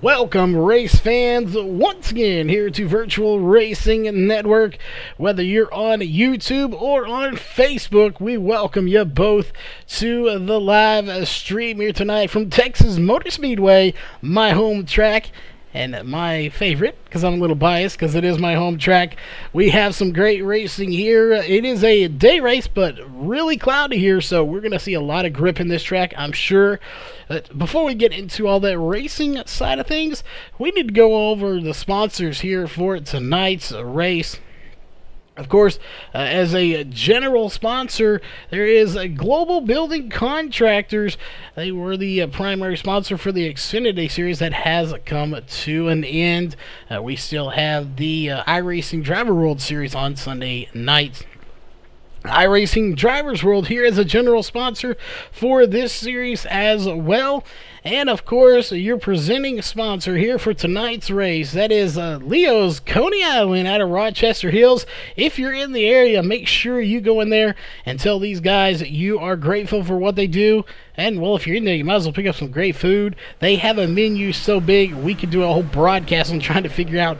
Welcome, race fans, once again here to Virtual Racing Network. Whether you're on YouTube or on Facebook, we welcome you both to the live stream here tonight from Texas Motor Speedway, my home track. And my favorite, because I'm a little biased, because it is my home track. We have some great racing here. It is a day race, but really cloudy here, so we're going to see a lot of grip in this track, I'm sure. But before we get into all that racing side of things, we need to go over the sponsors here for tonight's race. Of course, as a general sponsor, there is Global Building Contractors. They were the primary sponsor for the Xfinity Series that has come to an end. We still have the iRacing Driver World Series on Sunday nights. iRacing Drivers World here as a general sponsor for this series as well. And of course, your presenting sponsor here for tonight's race, that is Leo's Coney Island out of Rochester Hills. If you're in the area, make sure you go in there and tell these guys that you are grateful for what they do. And, well, if you're in there, you might as well pick up some great food. They have a menu so big, we could do a whole broadcast on trying to figure out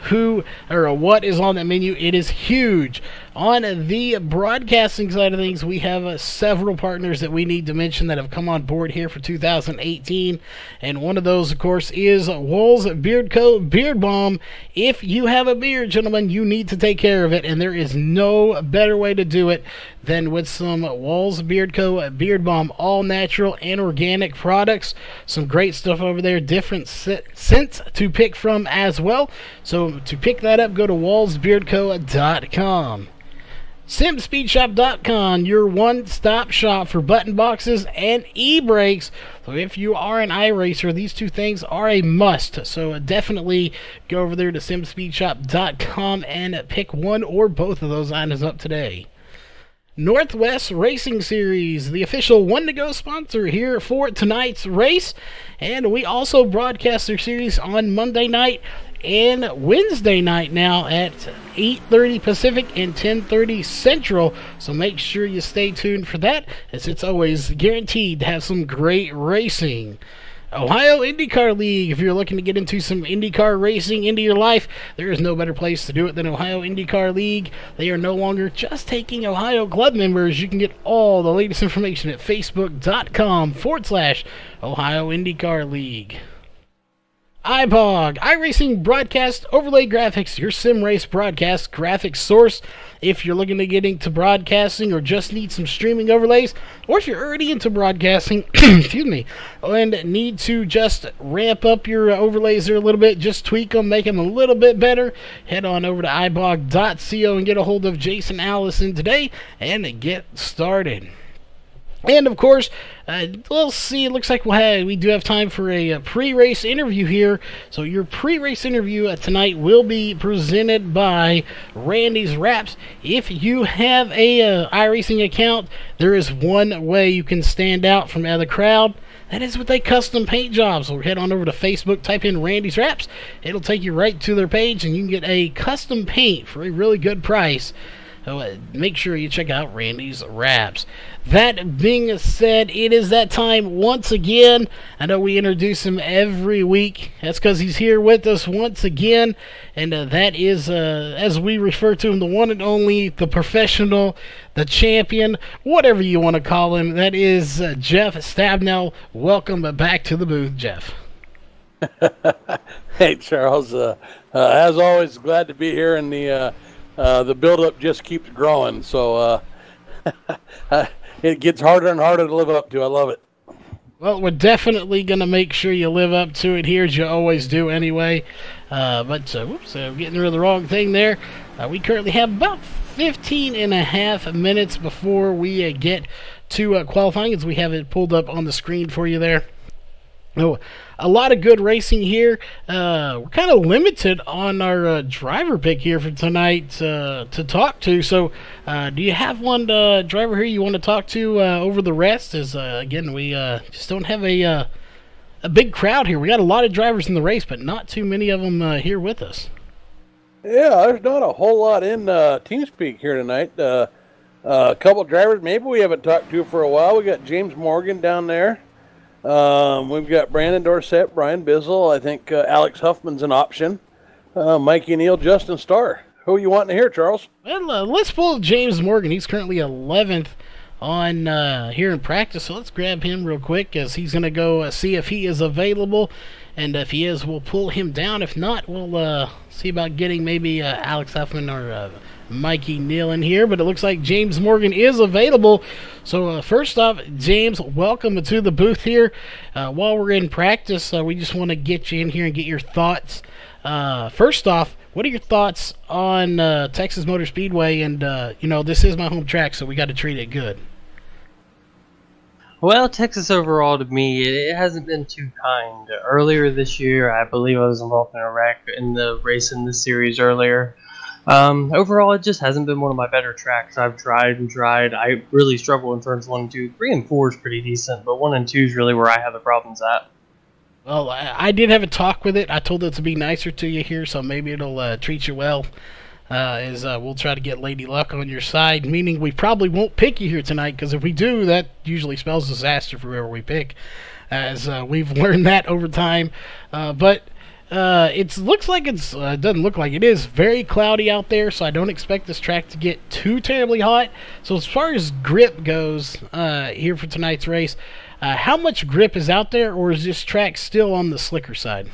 who or what is on that menu. It is huge. On the broadcasting side of things, we have several partners that we need to mention that have come on board here for 2018, and one of those, of course, is Wool's Beard Co. Beard Balm. If you have a beard, gentlemen, you need to take care of it, and there is no better way to do it than with some Wool's Beard Co. Beard Balm, all natural and organic products. Some great stuff over there, different scents to pick from as well. So to pick that up, go to woolsbeardco.com. SimSpeedShop.com, your one-stop shop for button boxes and e-brakes. So if you are an iRacer, these two things are a must. So definitely go over there to SimSpeedShop.com and pick one or both of those items up today. Northwest Racing Series, the official one-to-go sponsor here for tonight's race. And we also broadcast their series on Monday night and Wednesday night now at 8:30 Pacific and 10:30 Central. So make sure you stay tuned for that, as it's always guaranteed to have some great racing. Ohio IndyCar League, if you're looking to get into some IndyCar racing into your life, there is no better place to do it than Ohio IndyCar League. They are no longer just taking Ohio Club members. You can get all the latest information at facebook.com/Ohio IndyCar League. iPog, iRacing Broadcast Overlay Graphics, your sim race broadcast graphics source. If you're looking to get into broadcasting or just need some streaming overlays, or if you're already into broadcasting, excuse me, and need to just ramp up your overlays there a little bit, just tweak them, make them a little bit better, head on over to ibog.co and get a hold of Jason Allison today and get started. And of course, we'll see. It looks like we do have time for a pre-race interview here. So your pre-race interview tonight will be presented by Randy's Wraps. If you have a iRacing account, there is one way you can stand out from the other crowd. That is with a custom paint job. So head on over to Facebook, type in Randy's Wraps. It'll take you right to their page, and you can get a custom paint for a really good price. So make sure you check out Randy's Wraps. That being said, it is that time once again. I know we introduce him every week. That's because he's here with us once again. And that is, as we refer to him, the one and only, the professional, the champion, whatever you want to call him. That is Jeff Stabnell. Welcome back to the booth, Jeff. Hey, Charles. As always, glad to be here, and the build-up just keeps growing, so it gets harder and harder to live up to. I love it. Well, we're definitely going to make sure you live up to it here, as you always do anyway. Whoops, getting rid of the wrong thing there. We currently have about 15 and a half minutes before we get to qualifying, as we have it pulled up on the screen for you there. Oh, a lot of good racing here. We're kind of limited on our driver pick here for tonight to talk to. So, do you have one driver here you want to talk to over the rest? As again, we just don't have a big crowd here. We got a lot of drivers in the race, but not too many of them here with us. Yeah, there's not a whole lot in TeamSpeak here tonight. A couple of drivers maybe we haven't talked to for a while. We got James Morgan down there. We've got Brandon Dorsett, Brian Bizzle. I think Alex Huffman's an option. Mikey Neal, Justin Starr. Who are you wanting to hear, Charles? Well, let's pull James Morgan. He's currently 11th on here in practice, so let's grab him real quick as he's going to go see if he is available. And if he is, we'll pull him down. If not, we'll see about getting maybe Alex Huffman or Mikey Neal in here. But it looks like James Morgan is available. So first off, James, welcome to the booth here. While we're in practice, we just want to get you in here and get your thoughts. First off, what are your thoughts on Texas Motor Speedway? And, this is my home track, so we got to treat it good. Well, Texas overall to me, it hasn't been too kind. Earlier this year, I believe I was involved in a wreck in the race in this series earlier. Overall, it just hasn't been one of my better tracks. I've tried and tried. I really struggle in turns 1 and 2. 3 and 4 is pretty decent, but 1 and 2 is really where I have the problems at. Well, I did have a talk with it. I told it to be nicer to you here, so maybe it'll treat you well. We'll try to get Lady Luck on your side, meaning we probably won't pick you here tonight, because if we do, that usually spells disaster for whoever we pick, as we've learned that over time. But it looks like it doesn't look like it is very cloudy out there, so I don't expect this track to get too terribly hot. So as far as grip goes here for tonight's race, how much grip is out there, or is this track still on the slicker side?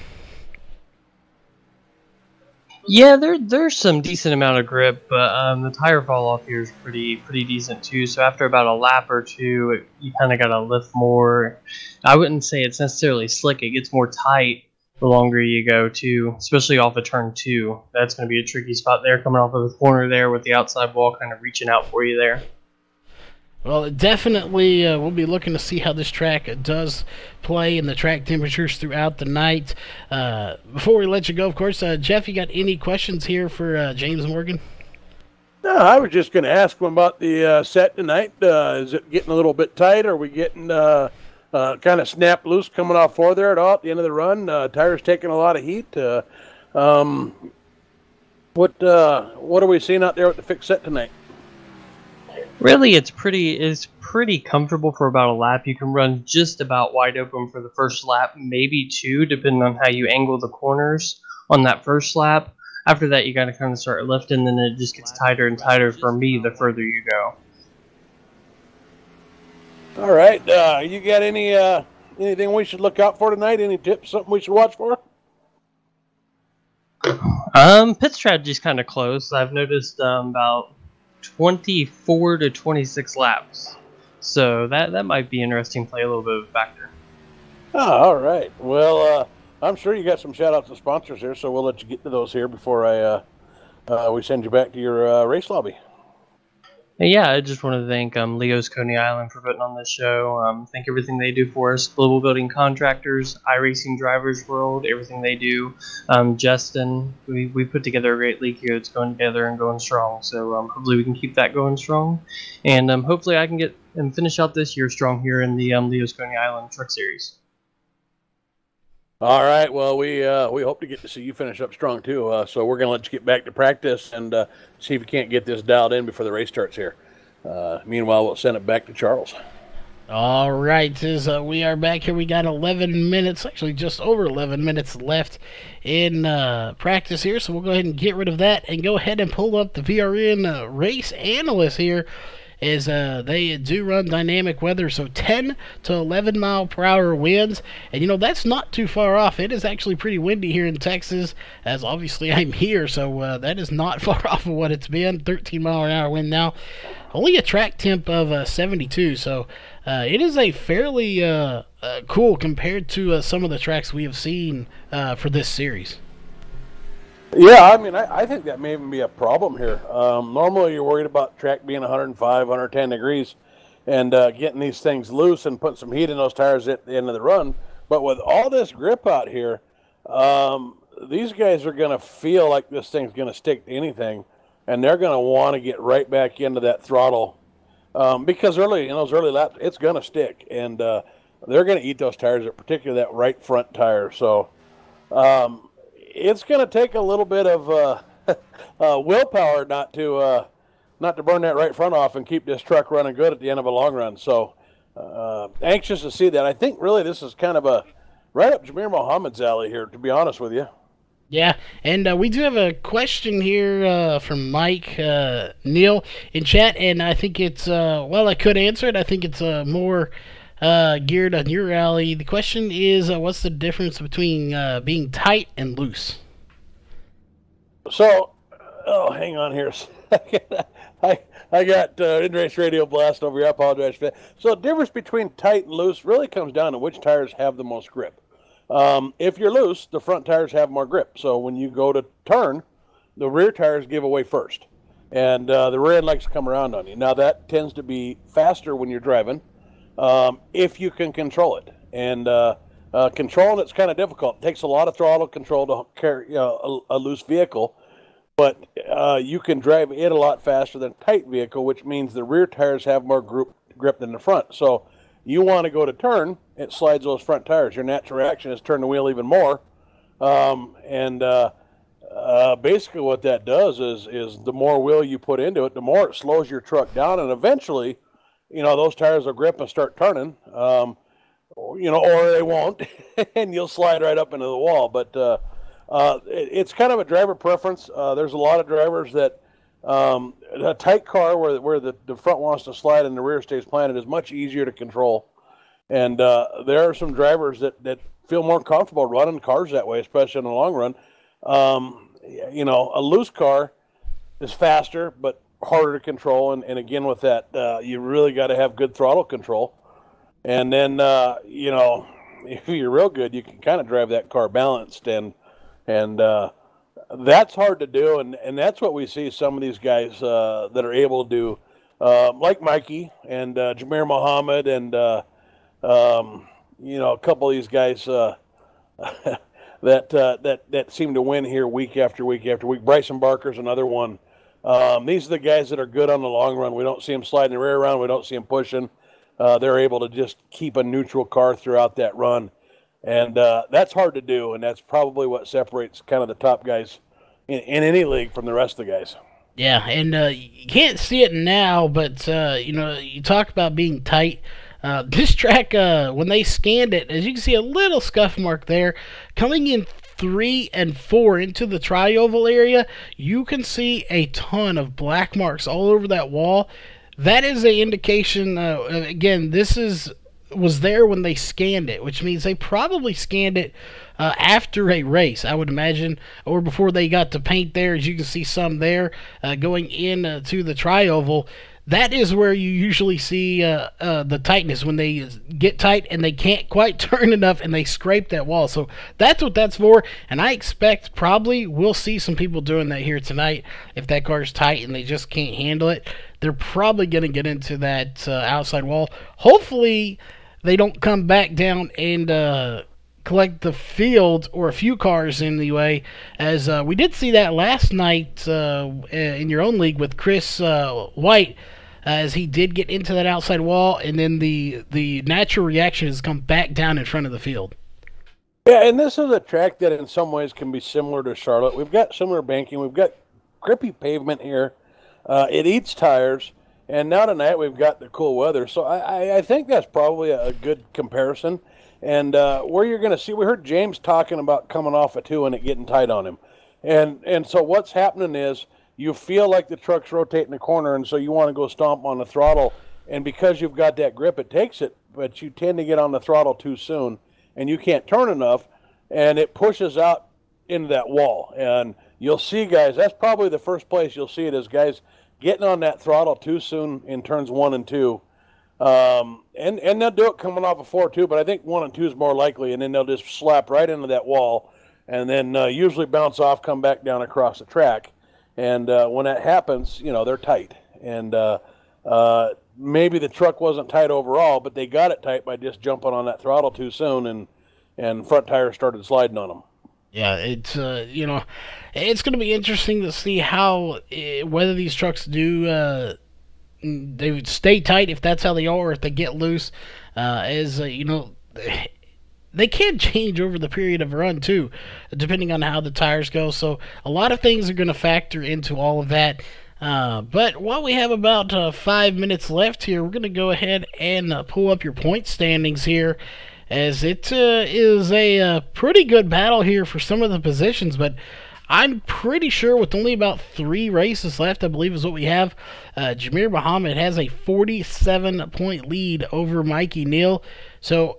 Yeah, there's some decent amount of grip, but the tire fall off here is pretty decent too. So after about a lap or two, you kind of got to lift more. I wouldn't say it's necessarily slick. It gets more tight the longer you go too, especially off of turn 2. That's going to be a tricky spot there, coming off of the corner there with the outside wall kind of reaching out for you there. Well, definitely we'll be looking to see how this track does play and the track temperatures throughout the night. Before we let you go, of course, Jeff, you got any questions here for James Morgan? No, I was just going to ask him about the set tonight. Is it getting a little bit tight? Are we getting kind of snapped loose coming off 4 there at all at the end of the run? Tires taking a lot of heat. What are we seeing out there with the fixed set tonight? Really, it's pretty comfortable for about a lap. You can run just about wide open for the first lap, maybe 2, depending on how you angle the corners on that first lap. After that, you got to kind of start lifting, and then it just gets tighter and tighter for me the further you go. All right, you got anything we should look out for tonight? Any tips, something we should watch for? Pit strategy's kind of close. I've noticed about 24 to 26 laps, so that might be interesting. Play a little bit of a factor. Oh, all right. Well, I'm sure you got some shout outs to sponsors here, so we'll let you get to those here before we send you back to your race lobby. Yeah, I just want to thank Leo's Coney Island for putting on this show. Thank everything they do for us. Global Building Contractors, iRacing Drivers World, everything they do. Justin, we put together a great league here that's going together and going strong. So hopefully we can keep that going strong. And hopefully I can get and finish out this year strong here in the Leo's Coney Island Truck Series. All right. Well, we hope to get to see you finish up strong too. So we're going to let you get back to practice and see if you can't get this dialed in before the race starts here. Meanwhile, we'll send it back to Charles. All right, as we are back here, we got 11 minutes, actually just over 11 minutes left in practice here. So we'll go ahead and get rid of that and go ahead and pull up the VRN race analyst here, as they do run dynamic weather, so 10 to 11 mile per hour winds, and that's not too far off. It is actually pretty windy here in Texas, as obviously I'm here, so that is not far off of what it's been. 13 mile an hour wind now, only a track temp of 72, so it is a fairly cool compared to some of the tracks we have seen for this series. Yeah, I mean, I think that may even be a problem here. Normally, you're worried about track being 105, 110 degrees, and getting these things loose and putting some heat in those tires at the end of the run. But with all this grip out here, these guys are going to feel like this thing's going to stick to anything, and they're going to want to get right back into that throttle because early in those early laps, it's going to stick, and they're going to eat those tires, particularly that right front tire. So. It's going to take a little bit of willpower not to burn that right front off and keep this truck running good at the end of a long run. So anxious to see that. I think really this is kind of a right up Jameer Muhammad's alley here, to be honest with you. Yeah, and we do have a question here from Mike Neal in chat, and I think it's, well, I could answer it. I think it's more geared on your alley. The question is, what's the difference between being tight and loose? So, hang on here a second. I got in-race radio blast over here. I apologize for that. So the difference between tight and loose really comes down to which tires have the most grip. If you're loose, the front tires have more grip. So when you go to turn, the rear tires give away first. And the rear end likes to come around on you. Now that tends to be faster when you're driving, if you can control it. And controlling it's kind of difficult. It takes a lot of throttle control to carry a loose vehicle. But you can drive it a lot faster than a tight vehicle, which means the rear tires have more grip than the front. So you want to go to turn, it slides those front tires. Your natural reaction is turn the wheel even more. Basically what that does is the more wheel you put into it, the more it slows your truck down. And eventually, those tires will grip and start turning, or they won't, and you'll slide right up into the wall. But it's kind of a driver preference. There's a lot of drivers that a tight car where the front wants to slide and the rear stays planted is much easier to control. And there are some drivers that feel more comfortable running cars that way, especially in the long run. A loose car is faster but harder to control. And again, with that, you really got to have good throttle control. And then, if you're real good, you can kind of drive that car balanced. And that's hard to do, and that's what we see some of these guys that are able to do, like Mikey and Jameer Muhammad and a couple of these guys that seem to win here week after week after week. Bryson Barker's another one. These are the guys that are good on the long run. We don't see them sliding the rear around. We don't see them pushing. They're able to just keep a neutral car throughout that run. And that's hard to do, and that's probably what separates kind of the top guys in any league from the rest of the guys. Yeah, and you can't see it now, but, you talk about being tight. This track, when they scanned it, as you can see a little scuff mark there, coming in 3 and 4 into the tri-oval area, you can see a ton of black marks all over that wall. That is an indication, again, this was there when they scanned it, which means they probably scanned it after a race, I would imagine, or before they got to paint there. As you can see some there going in to the tri-oval. That is where you usually see the tightness, when they get tight and they can't quite turn enough and they scrape that wall. So that's what that's for, and I expect probably we'll see some people doing that here tonight. If that car's tight and they just can't handle it, they're probably going to get into that outside wall. Hopefully they don't come back down and collect the field or a few cars in the way, as we did see that last night in your own league with Chris White, as he did get into that outside wall, and then the natural reaction has come back down in front of the field. Yeah, and this is a track that in some ways can be similar to Charlotte. We've got similar banking. We've got grippy pavement here. It eats tires. And now tonight we've got the cool weather. So I think that's probably a good comparison. And where you're going to see, we heard James talking about coming off a 2 and it getting tight on him. And so what's happening is you feel like the truck's rotating the corner, and so you want to go stomp on the throttle. And because you've got that grip, it takes it, but you tend to get on the throttle too soon, and you can't turn enough, and it pushes out into that wall. And you'll see guys, that's probably the first place you'll see it, is guys getting on that throttle too soon in turns 1 and 2. And they'll do it coming off of 4 too, but I think 1 and 2 is more likely, and then they'll just slap right into that wall, and then usually bounce off, come back down across the track. And when that happens, they're tight. And maybe the truck wasn't tight overall, but they got it tight by just jumping on that throttle too soon, and front tires started sliding on them. Yeah, it's it's going to be interesting to see how whether these trucks do they would stay tight if that's how they are, or if they get loose. They can change over the period of a run too, depending on how the tires go. So a lot of things are going to factor into all of that. But while we have about 5 minutes left here, we're going to go ahead and pull up your point standings here, as it is a pretty good battle here for some of the positions. But I'm pretty sure with only about 3 races left, I believe is what we have, Jameer Muhammad has a 47-point lead over Mikey Neal. So,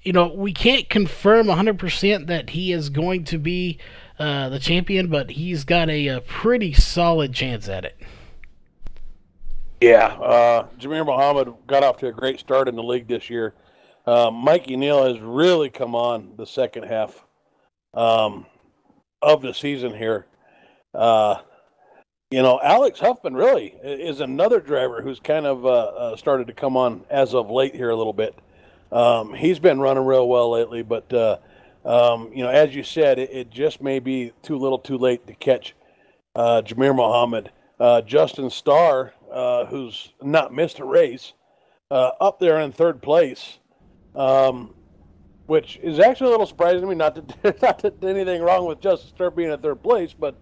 you know, we can't confirm 100% that he is going to be the champion, but he's got a pretty solid chance at it. Yeah, Jameer Muhammad got off to a great start in the league this year. Mikey Neal has really come on the second half of the season here. You know, Alex Huffman really is another driver who's kind of started to come on as of late here a little bit. He's been running real well lately, but you know, as you said, it just may be too little too late to catch Jameer Muhammad. Justin Starr, who's not missed a race, up there in third place, which is actually a little surprising to me. Not that anything wrong with Justin Starr being in third place, but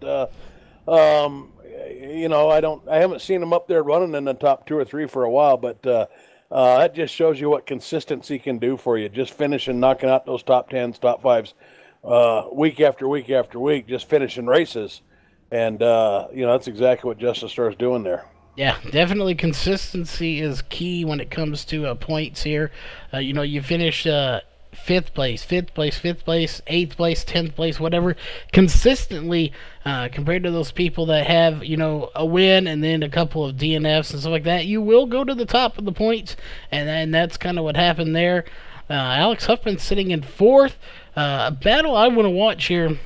you know, I haven't seen him up there running in the top 2 or 3 for a while, but that just shows you what consistency can do for you. Just finishing, knocking out those top 10s, top 5s, week after week after week, just finishing races. And, you know, that's exactly what Justin Starr is doing there. Yeah, definitely consistency is key when it comes to points here. You know, you finish 5th place, 5th place, 5th place, 8th place, 10th place, whatever, consistently compared to those people that have, you know, a win and then a couple of DNFs and stuff like that, you will go to the top of the points, and that's kind of what happened there. Alex Huffman sitting in 4th. A battle I want to watch here.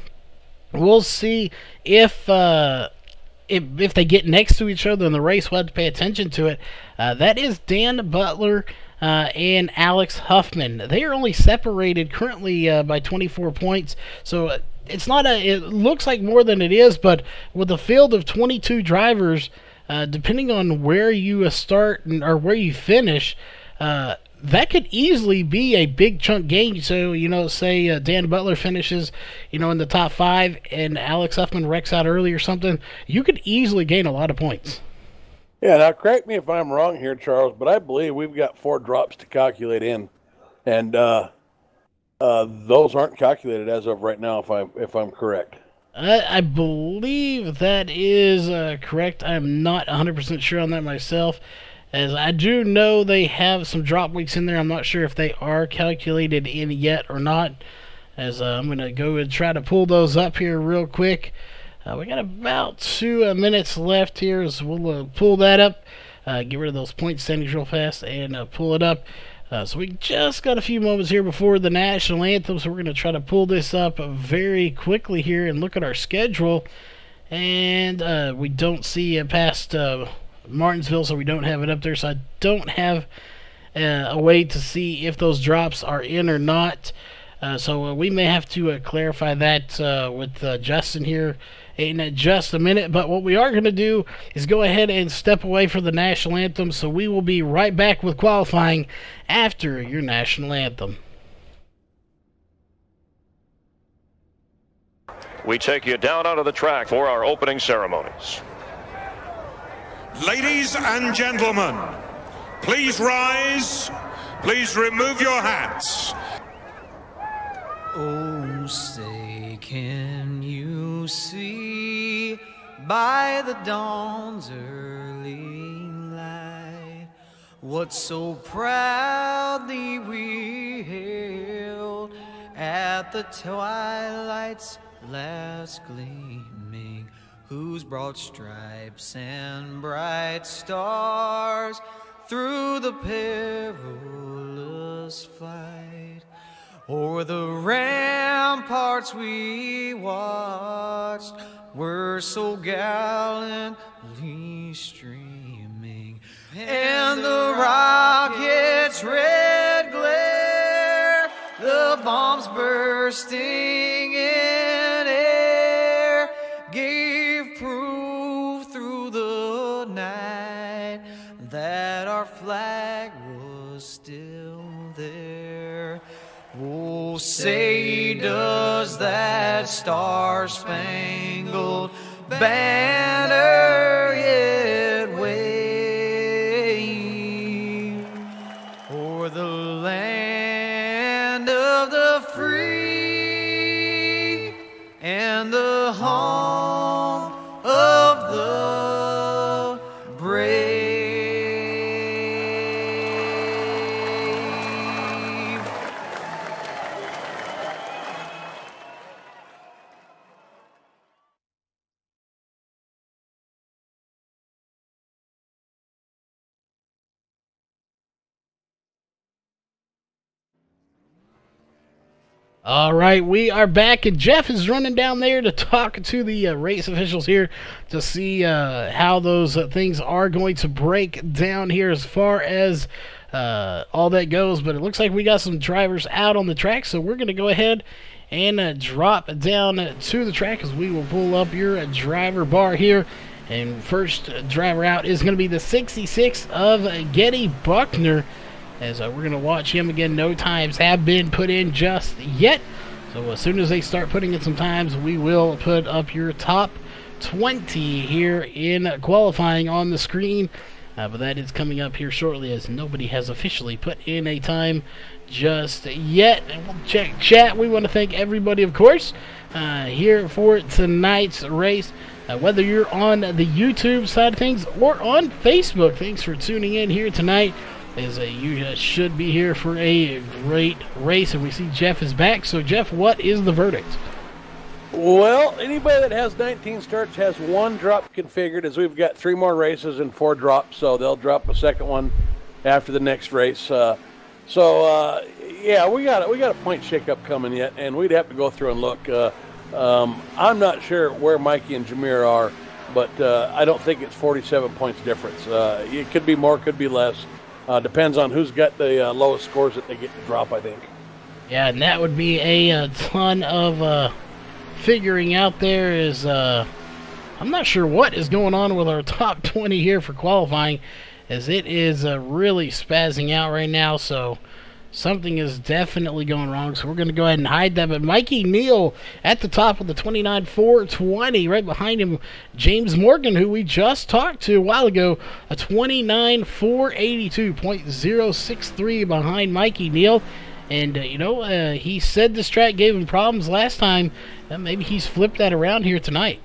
We'll see if they get next to each other in the race. We'll have to pay attention to it. That is Dan Butler and Alex Huffman. They are only separated currently by 24 points. So it's not it looks like more than it is, but with a field of 22 drivers, depending on where you start or where you finish, that could easily be a big chunk gain. So, you know, say Dan Butler finishes, you know, in the top 5 and Alex Huffman wrecks out early or something, you could easily gain a lot of points. Yeah, now correct me if I'm wrong here, Charles, but I believe we've got 4 drops to calculate in, and those aren't calculated as of right now, if I'm correct. I believe that is correct. I'm not 100% sure on that myself, as I do know they have some drop weeks in there. I'm not sure if they are calculated in yet or not, as I'm going to go and try to pull those up here real quick. We got about 2 minutes left here, so we'll pull that up, get rid of those point standings real fast, and pull it up. So we just got a few moments here before the national anthem, so we're going to try to pull this up very quickly here and look at our schedule. And we don't see past Martinsville, so we don't have it up there, so I don't have a way to see if those drops are in or not. So we may have to clarify that with Justin here in just a minute. But what we are going to do is go ahead and step away for the national anthem. So we will be right back with qualifying after your national anthem. We take you down onto the track for our opening ceremonies. Ladies and gentlemen, please rise. Please remove your hats. Oh, say, can you see by the dawn's early light what so proudly we hailed at the twilight's last gleaming, whose broad stripes and bright stars through the perilous fight o'er the ramparts we watched were so gallantly streaming, and the rocket's red glare, the bombs bursting in air, gave proof through the night that our flag was still there. Oh, say does that star-spangled banner yet wave o'er the land of the free and the home of the brave. All right, we are back, and Jeff is running down there to talk to the race officials here to see how those things are going to break down here as far as all that goes. But it looks like we got some drivers out on the track, so we're going to go ahead and drop down to the track as we will pull up your driver bar here. And first driver out is going to be the 66 of Getty Buckner, as we're going to watch him again. No times have been put in just yet. So as soon as they start putting in some times, we will put up your top 20 here in qualifying on the screen. But that is coming up here shortly, as nobody has officially put in a time just yet. And we'll check chat. We want to thank everybody, of course, here for tonight's race. Whether you're on the YouTube side of things or on Facebook, thanks for tuning in here tonight, as you should be here for a great race. And we see Jeff is back. So Jeff, what is the verdict? Well, anybody that has 19 starts has one drop configured, as we've got 3 more races and 4 drops, so they'll drop a second one after the next race. Yeah, we got a point shakeup coming yet, and we'd have to go through and look. I'm not sure where Mikey and Jameer are, but I don't think it's 47 points difference. It could be more, could be less. Depends on who's got the lowest scores that they get to drop, I think. Yeah, and that would be a ton of figuring out there. Is I'm not sure what is going on with our top 20 here for qualifying, as it is really spazzing out right now. So something is definitely going wrong. So we're going to go ahead and hide that. But Mikey Neal at the top with the 29.420. Right behind him, James Morgan, who we just talked to a while ago, a 29.482.063 behind Mikey Neal. And, he said this track gave him problems last time. Maybe he's flipped that around here tonight.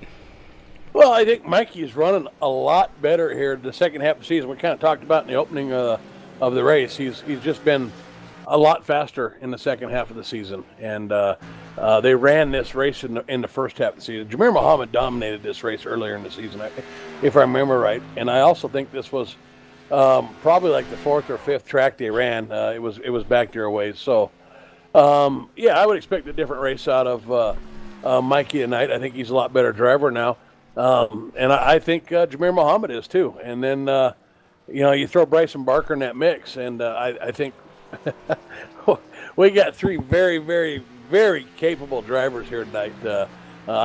Well, I think Mikey's running a lot better here the second half of the season. We kind of talked about in the opening of the race. He's just been a lot faster in the second half of the season. And they ran this race in the first half of the season. Jameer Muhammad dominated this race earlier in the season, if I remember right. And I also think this was probably like the 4th or 5th track they ran. It was back there a ways. So, yeah, I would expect a different race out of Mikey tonight. I think he's a lot better driver now. And I think Jameer Muhammad is too. And then, you throw Bryson Barker in that mix, and I think we got 3 very, very, very capable drivers here tonight. I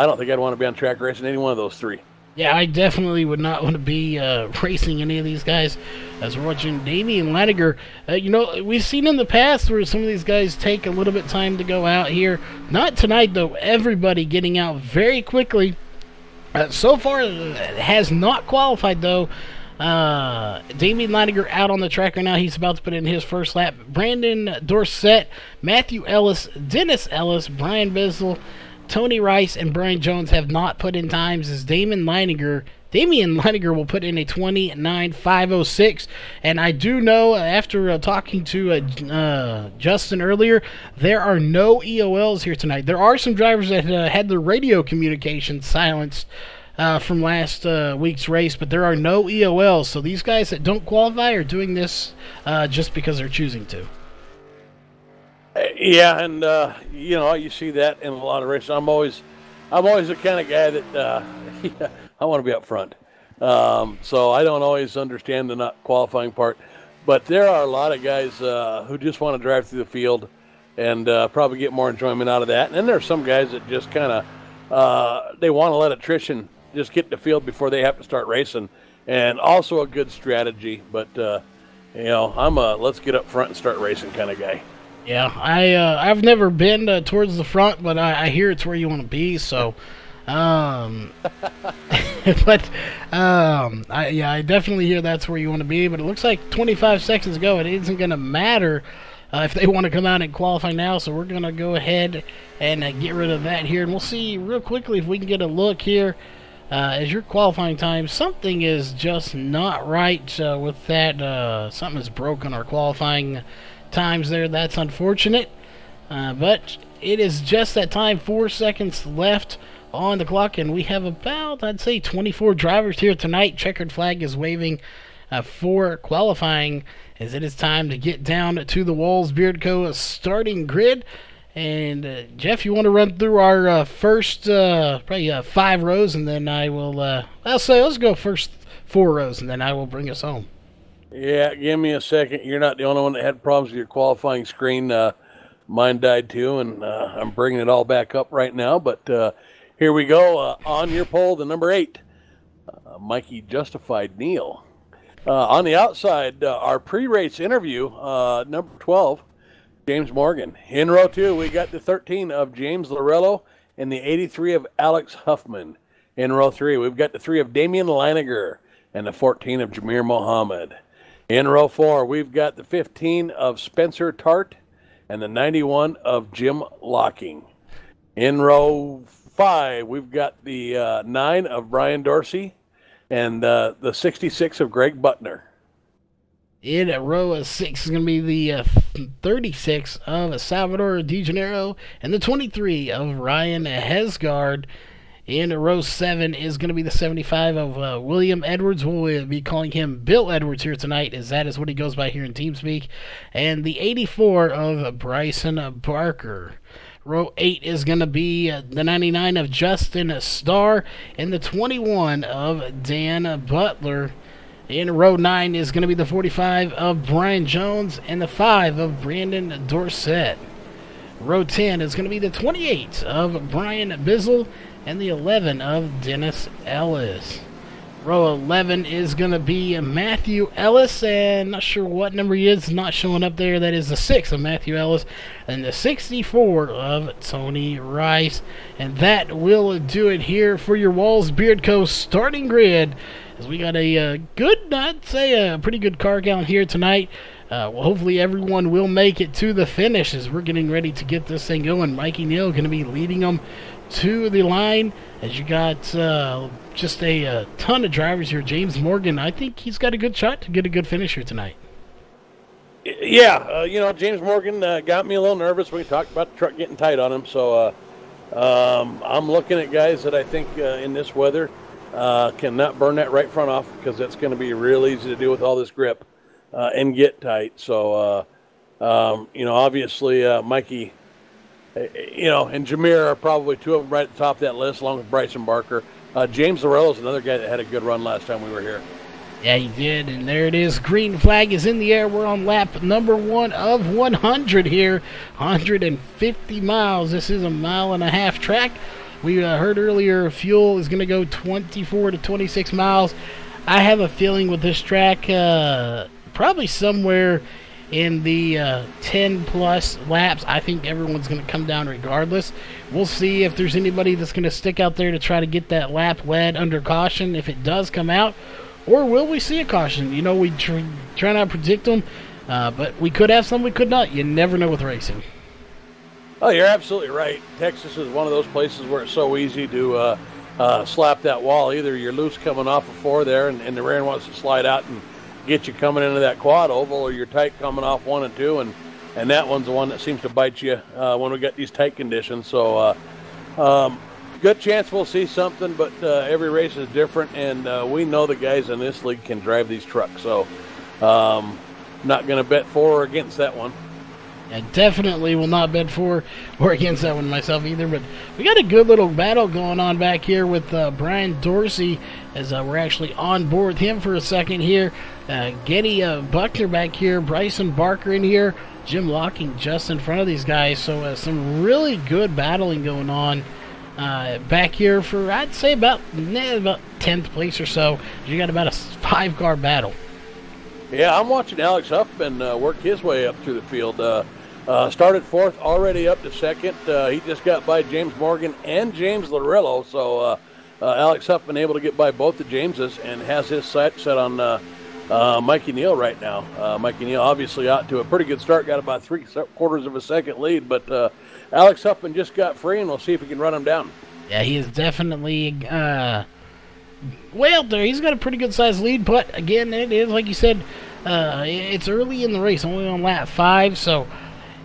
don't think I'd want to be on track racing any one of those 3. Yeah, I definitely would not want to be racing any of these guys. As we're watching Damian Laniger, we've seen in the past where some of these guys take a little bit of time to go out here. Not tonight, though. Everybody getting out very quickly. So far, has not qualified, though. Damian Laniger out on the track right now. He's about to put in his first lap. Brandon Dorsett, Matthew Ellis, Dennis Ellis, Brian Bizzle, Tony Rice, and Brian Jones have not put in times, as Damian Laniger will put in a 29.506. And I do know, after talking to Justin earlier, there are no EOLs here tonight. There are some drivers that had their radio communications silenced from last week's race, but there are no EOLs. So these guys that don't qualify are doing this just because they're choosing to. Yeah, and you see that in a lot of races. I'm always the kind of guy that I want to be up front. So I don't always understand the not qualifying part, but there are a lot of guys who just want to drive through the field and probably get more enjoyment out of that. And then there are some guys that just kind of they want to let attrition just get in the field before they have to start racing, and also a good strategy. But I'm a let's get up front and start racing kind of guy. Yeah, I've never been towards the front, but I hear it's where you want to be. So But I definitely hear that's where you want to be. But it looks like 25 seconds ago, it isn't going to matter if they want to come out and qualify now. So we're going to go ahead and get rid of that here, and we'll see real quickly if we can get a look here. As your qualifying time, something is just not right with that. Something is broken our qualifying times there. That's unfortunate. But it is just that time, 4 seconds left on the clock, and we have about, I'd say, 24 drivers here tonight. Checkered flag is waving for qualifying, as it is time to get down to the Walls Beard Co. starting grid. And Jeff, you want to run through our first probably 5 rows, and then I will, I'll say let's go first 4 rows, and then I will bring us home. Yeah, give me a second. You're not the only one that had problems with your qualifying screen. Mine died too, and I'm bringing it all back up right now. But here we go. On your pole, the number 8, Mikey Justified Neal. On the outside, our pre-race interview, number 12, James Morgan. In row 2, we got the 13 of James Lorello and the 83 of Alex Huffman. In row 3, we've got the 3 of Damian Leininger and the 14 of Jameer Mohammed. In row 4, we've got the 15 of Spencer Tart and the 91 of Jim Locking. In row 5, we've got the 9 of Brian Dorsey and the 66 of Greg Butner. In row 6 is going to be the 36 of Salvador DeGeneiro and the 23 of Ryan Hesgard. In row 7 is going to be the 75 of William Edwards. We'll be calling him Bill Edwards here tonight, as that is what he goes by here in TeamSpeak. And the 84 of Bryson Barker. Row 8 is going to be the 99 of Justin Starr and the 21 of Dan Butler. In row 9 is going to be the 45 of Brian Jones and the 5 of Brandon Dorsett. Row 10 is going to be the 28 of Brian Bizzle and the 11 of Dennis Ellis. Row 11 is going to be Matthew Ellis, and not sure what number he is, not showing up there. That is the 6 of Matthew Ellis and the 64 of Tony Rice. And that will do it here for your Walls Beard Co. starting grid. As we got a good, I'd say a pretty good car count here tonight. Well, hopefully everyone will make it to the finish as we're getting ready to get this thing going. Mikey Neal going to be leading them to the line, as you got just a ton of drivers here. James Morgan, I think he's got a good shot to get a good finish here tonight. Yeah, you know, James Morgan got me a little nervous when we talked about the truck getting tight on him. So I'm looking at guys that I think in this weather cannot burn that right front off, because that's going to be real easy to do with all this grip and get tight. So, you know, obviously Mikey, you know, and Jameer are probably 2 of them right at the top of that list, along with Bryson Barker. James Lorello is another guy that had a good run last time we were here. Yeah, he did, and there it is. Green flag is in the air. We're on lap number 1 of 100 here. 150 miles. This is a 1.5 mile track. We heard earlier fuel is going to go 24 to 26 miles. I have a feeling with this track, probably somewhere in the 10-plus laps. I think everyone's going to come down regardless. We'll see if there's anybody that's going to stick out there to try to get that lap led under caution, if it does come out. Or will we see a caution? You know, we try not to predict them, but we could have some, we could not. You never know with racing. Oh, you're absolutely right. Texas is one of those places where it's so easy to slap that wall. Either you're loose coming off of 4 there, and the rear wants to slide out and get you coming into that quad oval, or you're tight coming off 1 and 2, and that one's the one that seems to bite you when we get these tight conditions. So good chance we'll see something, but every race is different, and we know the guys in this league can drive these trucks. So not going to bet for or against that one. I definitely will not bet for or against that one myself either, but we got a good little battle going on back here with Brian Dorsey, as we're actually on board with him for a second here. Getty Buckner back here, Bryson Barker in here, Jim Locking just in front of these guys. So some really good battling going on back here for, I'd say, about 10th place or so. You got about a 5-car battle. Yeah, I'm watching Alex Huffman work his way up through the field. Started fourth, already up to second. He just got by James Morgan and James Larillo, so Alex Huffman able to get by both the Jameses and has his sight set on Mikey Neal right now. Mikey Neal obviously out to a pretty good start, got about 3/4 of a second lead, but Alex Huffman just got free, and we'll see if he can run him down. Yeah, he is definitely way out there. He's got a pretty good sized lead, but again, it is like you said, it's early in the race, only on lap 5, so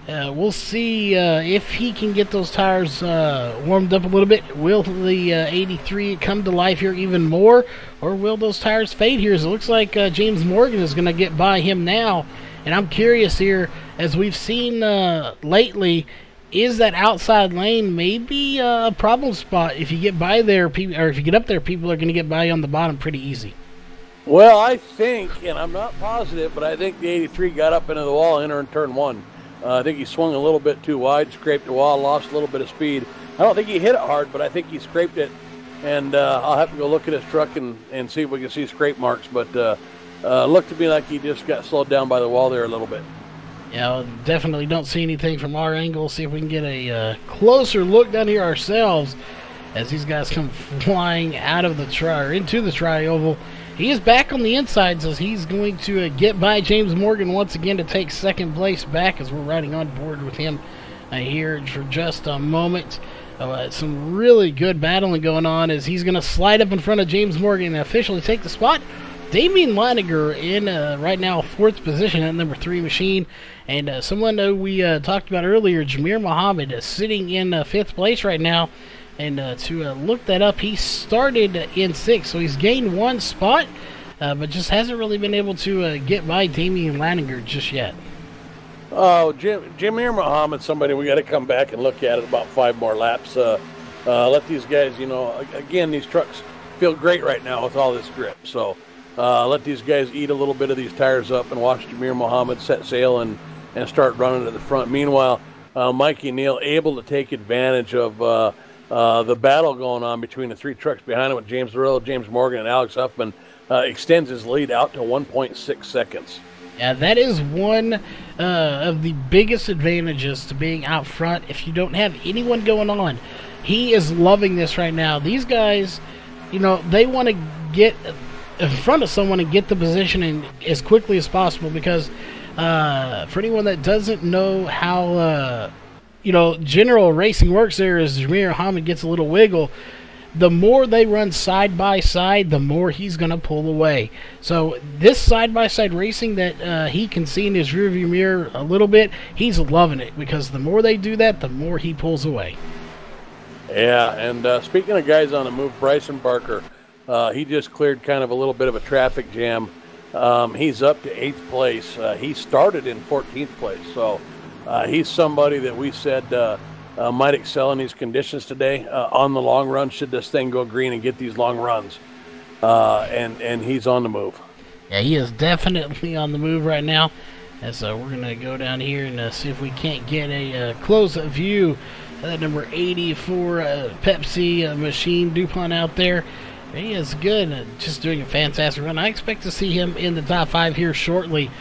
we'll see if he can get those tires warmed up a little bit. Will the 83 come to life here even more, or will those tires fade here? So it looks like James Morgan is going to get by him now, and I'm curious here, as we've seen lately, is that outside lane maybe a problem spot? If you get by there, or if you get up there, people are going to get by you on the bottom pretty easy. Well, I think, and I'm not positive, but I think the 83 got up into the wall entering turn 1. I think he swung a little bit too wide, scraped the wall, lost a little bit of speed. I don't think he hit it hard, but I think he scraped it, and I'll have to go look at his truck and see if we can see scrape marks, but looked to me like he just got slowed down by the wall there a little bit. Yeah, definitely don't see anything from our angle. See if we can get a closer look down here ourselves as these guys come flying out of the into the tri-oval. He is back on the inside, so he's going to get by James Morgan once again to take second place back as we're riding on board with him here for just a moment. Some really good battling going on as he's going to slide up in front of James Morgan and officially take the spot. Damian Leininger in right now 4th position at number 3 machine, and someone we talked about earlier, Jamir Muhammad, sitting in 5th place right now. And to look that up, he started in 6th, so he's gained 1 spot, but just hasn't really been able to get by Damian Leininger just yet. Oh, Jamir Muhammad, somebody we got to come back and look at it about 5 more laps. Let these guys, again, these trucks feel great right now with all this grip, so let these guys eat a little bit of these tires up and watch Jamir Muhammad set sail and start running to the front. Meanwhile, Mikey Neal able to take advantage of the battle going on between the 3 trucks behind him with James Larillo, James Morgan, and Alex Huffman, extends his lead out to 1.6 seconds. Yeah, that is one of the biggest advantages to being out front if you don't have anyone going on. He is loving this right now. These guys, they want to get in front of someone and get the position in as quickly as possible because for anyone that doesn't know how general racing works, there is Jamir Muhammad gets a little wiggle. The more they run side by side, the more he's going to pull away. So this side by side racing that he can see in his rearview mirror a little bit, he's loving it because the more they do that, the more he pulls away. Yeah, and speaking of guys on the move, Bryson Barker, he just cleared kind of a little bit of a traffic jam. He's up to 8th place. He started in 14th place, so he's somebody that we said might excel in these conditions today on the long run should this thing go green and get these long runs. And he's on the move. Yeah, he is definitely on the move right now. And so we're going to go down here and see if we can't get a close-up view of that number 84 Pepsi machine DuPont out there. He is good, just doing a fantastic run. I expect to see him in the top 5 here shortly.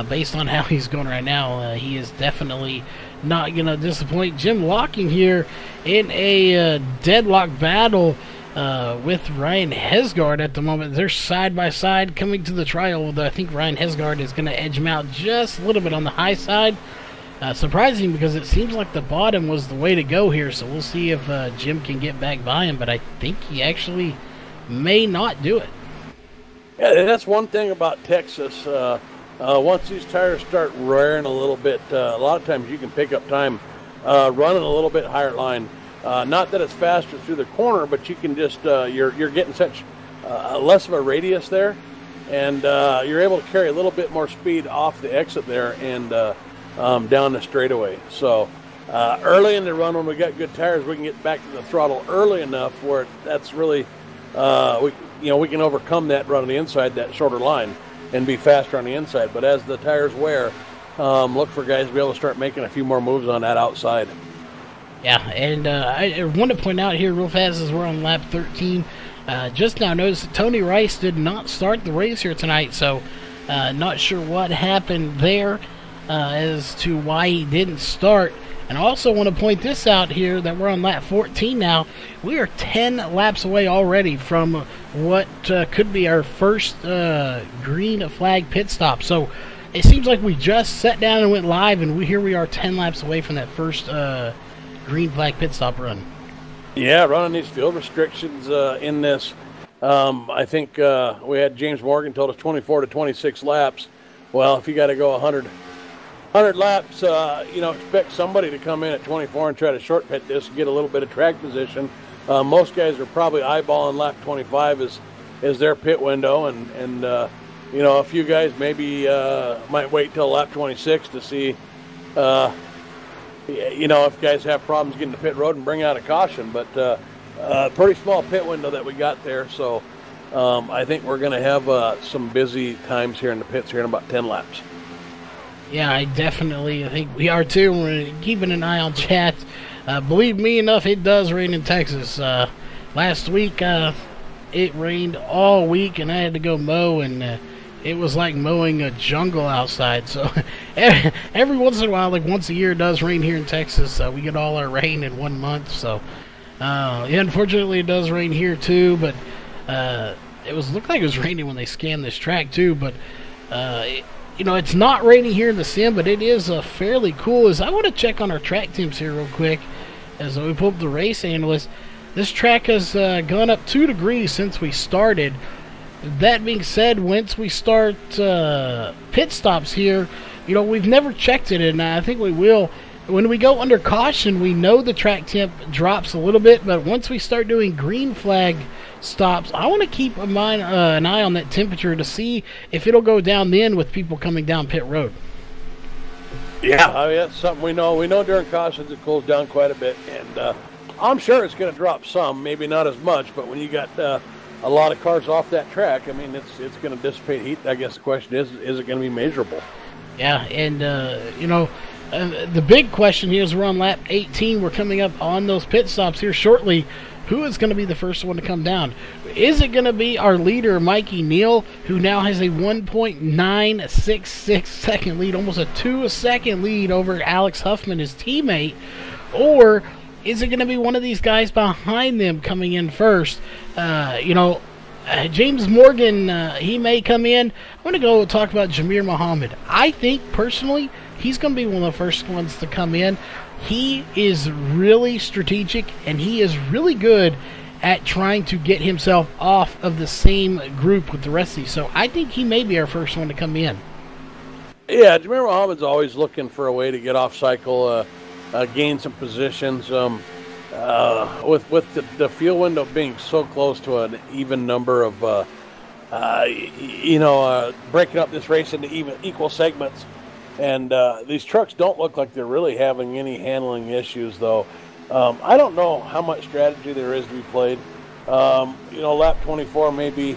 Based on how he's going right now, he is definitely not going to disappoint. Jim Locking here in a deadlock battle with Ryan Hesgaard at the moment. They're side by side coming to the trial, although I think Ryan Hesgaard is going to edge him out just a little bit on the high side. Surprising because it seems like the bottom was the way to go here, so we'll see if Jim can get back by him, but I think he actually may not do it. Yeah, that's one thing about Texas. Once these tires start rearing a little bit, a lot of times you can pick up time running a little bit higher line. Not that it's faster through the corner, but you can just you're getting such less of a radius there, and you're able to carry a little bit more speed off the exit there and down the straightaway. So early in the run, when we got good tires, we can get back to the throttle early enough where that's really we can overcome that run on the inside, that shorter line, and be faster on the inside. But as the tires wear, look for guys to be able to start making a few more moves on that outside. Yeah, and I want to point out here real fast as we're on lap 13, just now noticed that Tony Rice did not start the race here tonight, so not sure what happened there. as to why he didn't start. And I also want to point this out here that we're on lap 14 now. We are 10 laps away already from what could be our first green flag pit stop. So it seems like we just sat down and went live, and here we are 10 laps away from that first green flag pit stop run. Yeah, running these field restrictions in this. I think we had James Morgan told us 24 to 26 laps. Well, if you got to go 100 laps, expect somebody to come in at 24 and try to short pit this and get a little bit of track position. Most guys are probably eyeballing lap 25 as their pit window, and a few guys maybe might wait till lap 26 to see, if guys have problems getting to pit road and bring out a caution. But pretty small pit window that we got there, so I think we're going to have some busy times here in the pits here in about 10 laps. Yeah, I think we are too. We're keeping an eye on chat. Believe me enough, it does rain in Texas. Last week, it rained all week, and I had to go mow, and it was like mowing a jungle outside. So every once in a while, like once a year, it does rain here in Texas. We get all our rain in 1 month. So unfortunately, it does rain here too. But it looked like it was raining when they scanned this track too. But it's not raining here in the sim, but it is fairly cool. I want to check on our track temps here real quick as we pull up the race analyst. This track has gone up 2 degrees since we started. That being said, once we start pit stops here, we've never checked it, and I think we will. When we go under caution, we know the track temp drops a little bit, but once we start doing green flag stops, I want to keep an eye on that temperature to see if it'll go down then with people coming down pit road. Yeah, I mean, that's something we know. We know during cautions it cools down quite a bit, and I'm sure it's going to drop some, maybe not as much, but when you got a lot of cars off that track, I mean, it's going to dissipate heat. I guess the question is it going to be measurable? Yeah, and, the big question here is we're on lap 18. We're coming up on those pit stops here shortly. Who is going to be the first one to come down? Is it going to be our leader, Mikey Neal, who now has a 1.966 second lead, almost a 2-second lead over Alex Huffman, his teammate? Or is it going to be one of these guys behind them coming in first? James Morgan, he may come in. I'm going to go talk about Jamir Muhammad. I think, personally, he's going to be one of the first ones to come in. He is really strategic, and he is really good at trying to get himself off of the same group with the rest of these. So I think he may be our first one to come in. Yeah, Jamir Muhammad's always looking for a way to get off cycle, gain some positions. With the fuel window being so close to an even number of, breaking up this race into equal segments. And these trucks don't look like they're really having any handling issues, though. I don't know how much strategy there is to be played. Lap 24 may be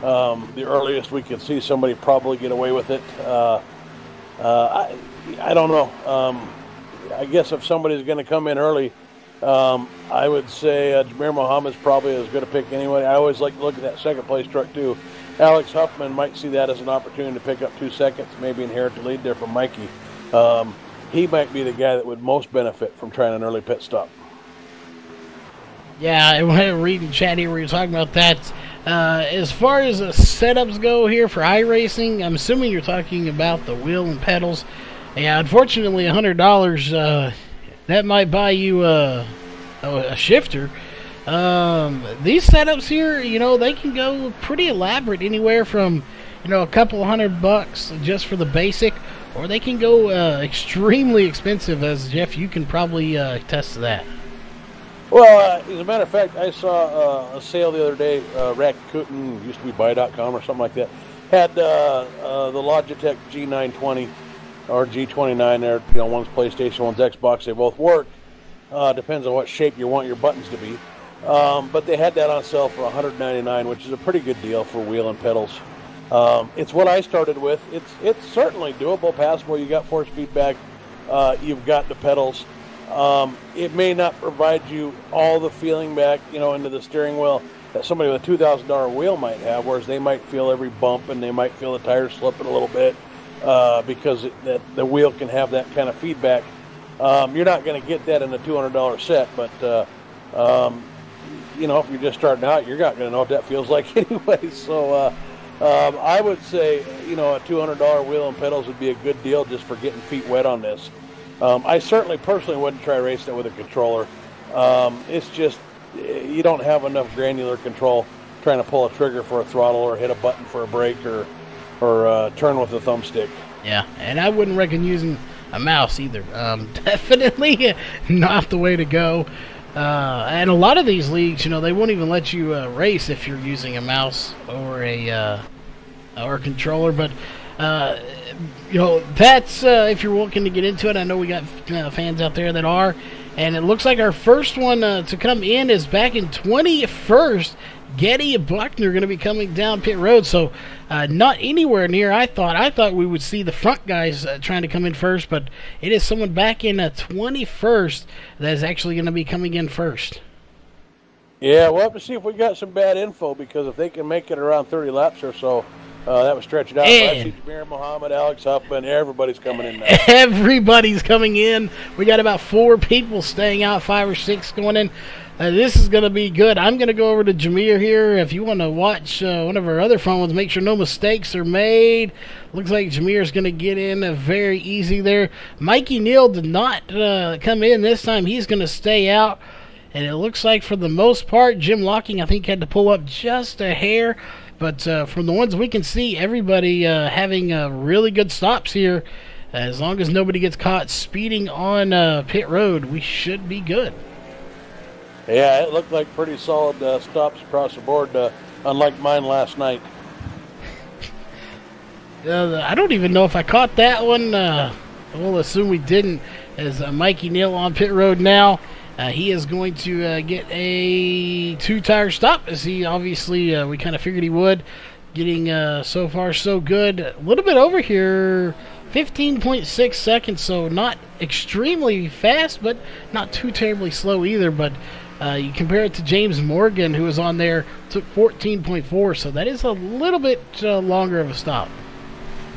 the earliest we could see somebody probably get away with it. I don't know. I guess if somebody's going to come in early, I would say Jamir Muhammad's probably as good a pick anyway. I always like to look at that second place truck, too. Alex Huffman might see that as an opportunity to pick up 2 seconds, maybe inherit the lead there from Mikey. He might be the guy that would most benefit from trying an early pit stop. Yeah, I want to read in chat here where you're talking about that. As far as the setups go here for iRacing, I'm assuming you're talking about the wheel and pedals. Yeah, unfortunately, $100, that might buy you a shifter. These setups here, they can go pretty elaborate, anywhere from, a couple $100 just for the basic, or they can go extremely expensive, as Jeff, you can probably attest to that. Well, as a matter of fact, I saw a sale the other day. RACECORE, used to be buy.com or something like that, had the Logitech G920 or G29 there. One's PlayStation, one's Xbox. They both work. Depends on what shape you want your buttons to be. But they had that on sale for $199, which is a pretty good deal for wheel and pedals. It's what I started with. It's certainly doable, passable. You got force feedback. You've got the pedals. It may not provide you all the feeling back, into the steering wheel that somebody with a $2,000 wheel might have, whereas they might feel every bump and they might feel the tires slipping a little bit. because the wheel can have that kind of feedback. You're not going to get that in a $200 set, but you know, if you're just starting out, you're not going to know what that feels like anyway. So I would say, you know, a $200 wheel and pedals would be a good deal just for getting feet wet on this. I certainly personally wouldn't try racing it with a controller. It's just you don't have enough granular control trying to pull a trigger for a throttle or hit a button for a brake or turn with a thumbstick. Yeah, and I wouldn't recommend using a mouse either. Definitely not the way to go. And a lot of these leagues, you know, they won't even let you race if you're using a mouse or a controller. But you know, that's if you're looking to get into it. I know we got fans out there that are, and it looks like our first one to come in is back in 21st. Getty and Buckner going to be coming down pit road, so not anywhere near. I thought we would see the front guys trying to come in first, but it is someone back in 21st that is actually going to be coming in first. Yeah, we'll have to see if we got some bad info, because if they can make it around 30 laps or so, that would stretch it out. I see Jamir Muhammad, Alex Huffman, everybody's coming in now. Everybody's coming in. We got about 4 people staying out, 5 or 6 going in. This is going to be good. I'm going to go over to Jameer here. If you want to watch one of our other fun ones, make sure no mistakes are made. Looks like Jameer's going to get in very easy there. Mikey Neal did not come in this time. He's going to stay out. And it looks like for the most part, Jim Locking, I think, had to pull up just a hair. But from the ones we can see, everybody having really good stops here. As long as nobody gets caught speeding on pit road, we should be good. Yeah, it looked like pretty solid stops across the board, unlike mine last night. I don't even know if I caught that one. We'll assume we didn't, as Mikey Neal on pit road now. He is going to get a 2-tire stop, as he obviously, we kind of figured he would. Getting so far so good. A little bit over here, 15.6 seconds, so not extremely fast, but not too terribly slow either. But you compare it to James Morgan, who was on there, took 14.4, so that is a little bit longer of a stop.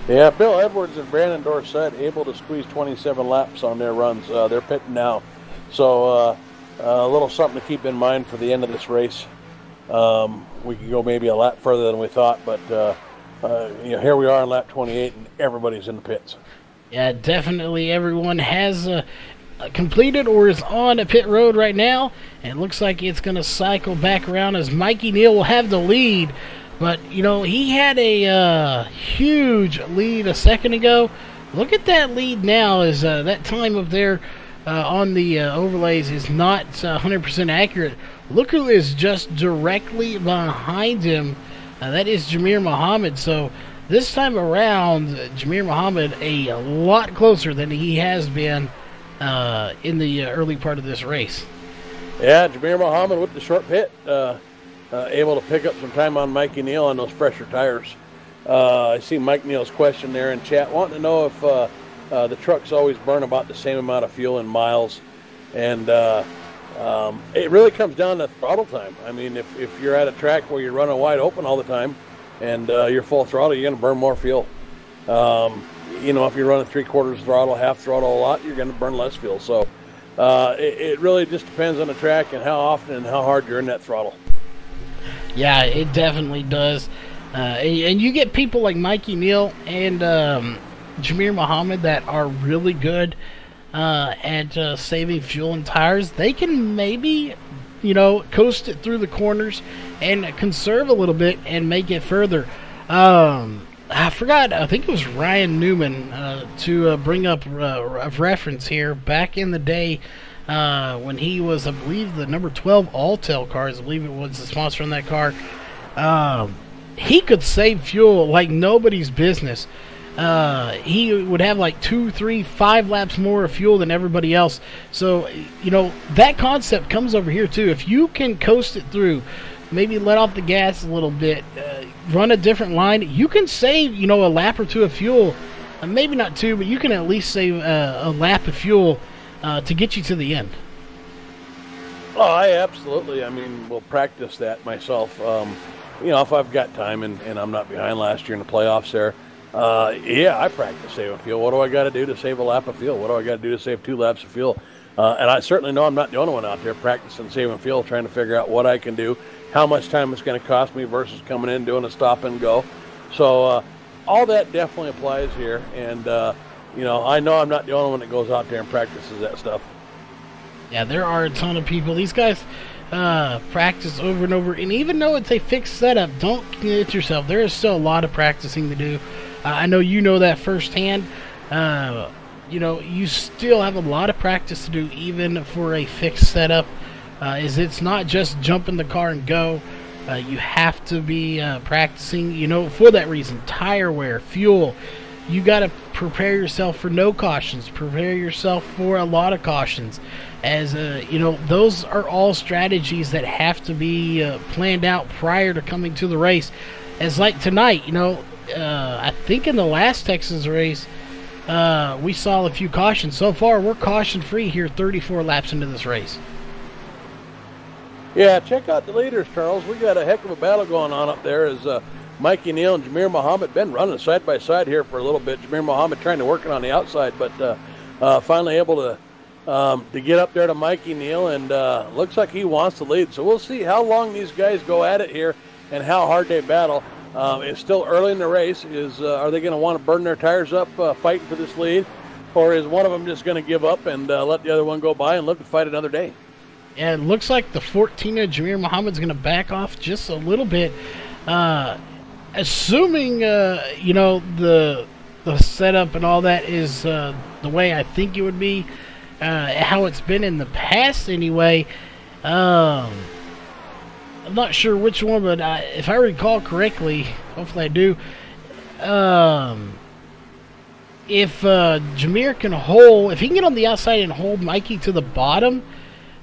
Yeah, Bill Edwards and Brandon Dorsett able to squeeze 27 laps on their runs. They're pitting now. So a little something to keep in mind for the end of this race. We could go maybe a lap further than we thought, but you know, here we are on lap 28, and everybody's in the pits. Yeah, definitely everyone has completed or is on a pit road right now, and it looks like it's going to cycle back around as Mikey Neal will have the lead. But, you know, he had a huge lead a second ago. Look at that lead now, as that time up there on the overlays is not 100% accurate. Look who is just directly behind him. That is Jamir Muhammad. So this time around, Jamir Muhammad a lot closer than he has been in the early part of this race. Yeah, Jamir Muhammad with the short pit, able to pick up some time on Mikey Neal on those fresher tires. I see Mike Neal's question there in chat, wanting to know if the trucks always burn about the same amount of fuel in miles. And it really comes down to throttle time. I mean, if you're at a track where you're running wide open all the time and you're full throttle, you're going to burn more fuel. You know, if you're running 3/4 throttle, half throttle a lot, you're going to burn less fuel. So it really just depends on the track and how often and how hard you're in that throttle. Yeah, it definitely does. And you get people like Mikey Neal and Jamir Muhammad that are really good at saving fuel and tires. They can maybe, you know, coast it through the corners and conserve a little bit and make it further. I forgot, I think it was Ryan Newman to bring up a reference here. Back in the day when he was, I believe, the number 12 Alltel cars, I believe it was the sponsor on that car, he could save fuel like nobody's business. He would have like 2, 3, 5 laps more of fuel than everybody else. So, you know, that concept comes over here too. If you can coast it through, maybe let off the gas a little bit, run a different line, you can save, you know, a lap or two of fuel. Maybe not 2, but you can at least save a lap of fuel to get you to the end. Oh, I absolutely. I mean, will practice that myself. You know, if I've got time and I'm not behind last year in the playoffs there, Yeah, I practice saving fuel. What do I got to do to save a lap of fuel? What do I got to do to save 2 laps of fuel? And I certainly know I'm not the only one out there practicing saving fuel, trying to figure out what I can do, how much time it's going to cost me versus coming in doing a stop and go. So all that definitely applies here. And, I know I'm not the only one that goes out there and practices that stuff. Yeah, there are a ton of people. These guys practice over and over. And even though it's a fixed setup, don't commit yourself. There is still a lot of practicing to do. I know you know that firsthand. You still have a lot of practice to do, even for a fixed setup. It's not just jump in the car and go. You have to be practicing, for that reason. Tire wear, fuel. You got to prepare yourself for no cautions. Prepare yourself for a lot of cautions. As, those are all strategies that have to be planned out prior to coming to the race. As like tonight, I think in the last Texas race, we saw a few cautions. So far, we're caution-free here 34 laps into this race. Yeah, check out the leaders, Charles. We got a heck of a battle going on up there as Mikey Neal and Jameer Muhammad been running side by side here for a little bit. Jameer Muhammad trying to work it on the outside, but finally able to get up there to Mikey Neal, and looks like he wants to lead. So we'll see how long these guys go at it here and how hard they battle. It's still early in the race. Are they going to want to burn their tires up fighting for this lead, or is one of them just going to give up and let the other one go by and live to fight another day? Yeah, it looks like the 14er Jameer Muhammad's going to back off just a little bit. Assuming, the setup and all that is the way I think it would be, how it's been in the past anyway. I'm not sure which one, but if I recall correctly, hopefully I do, if Jameer can if he can get on the outside and hold Mikey to the bottom,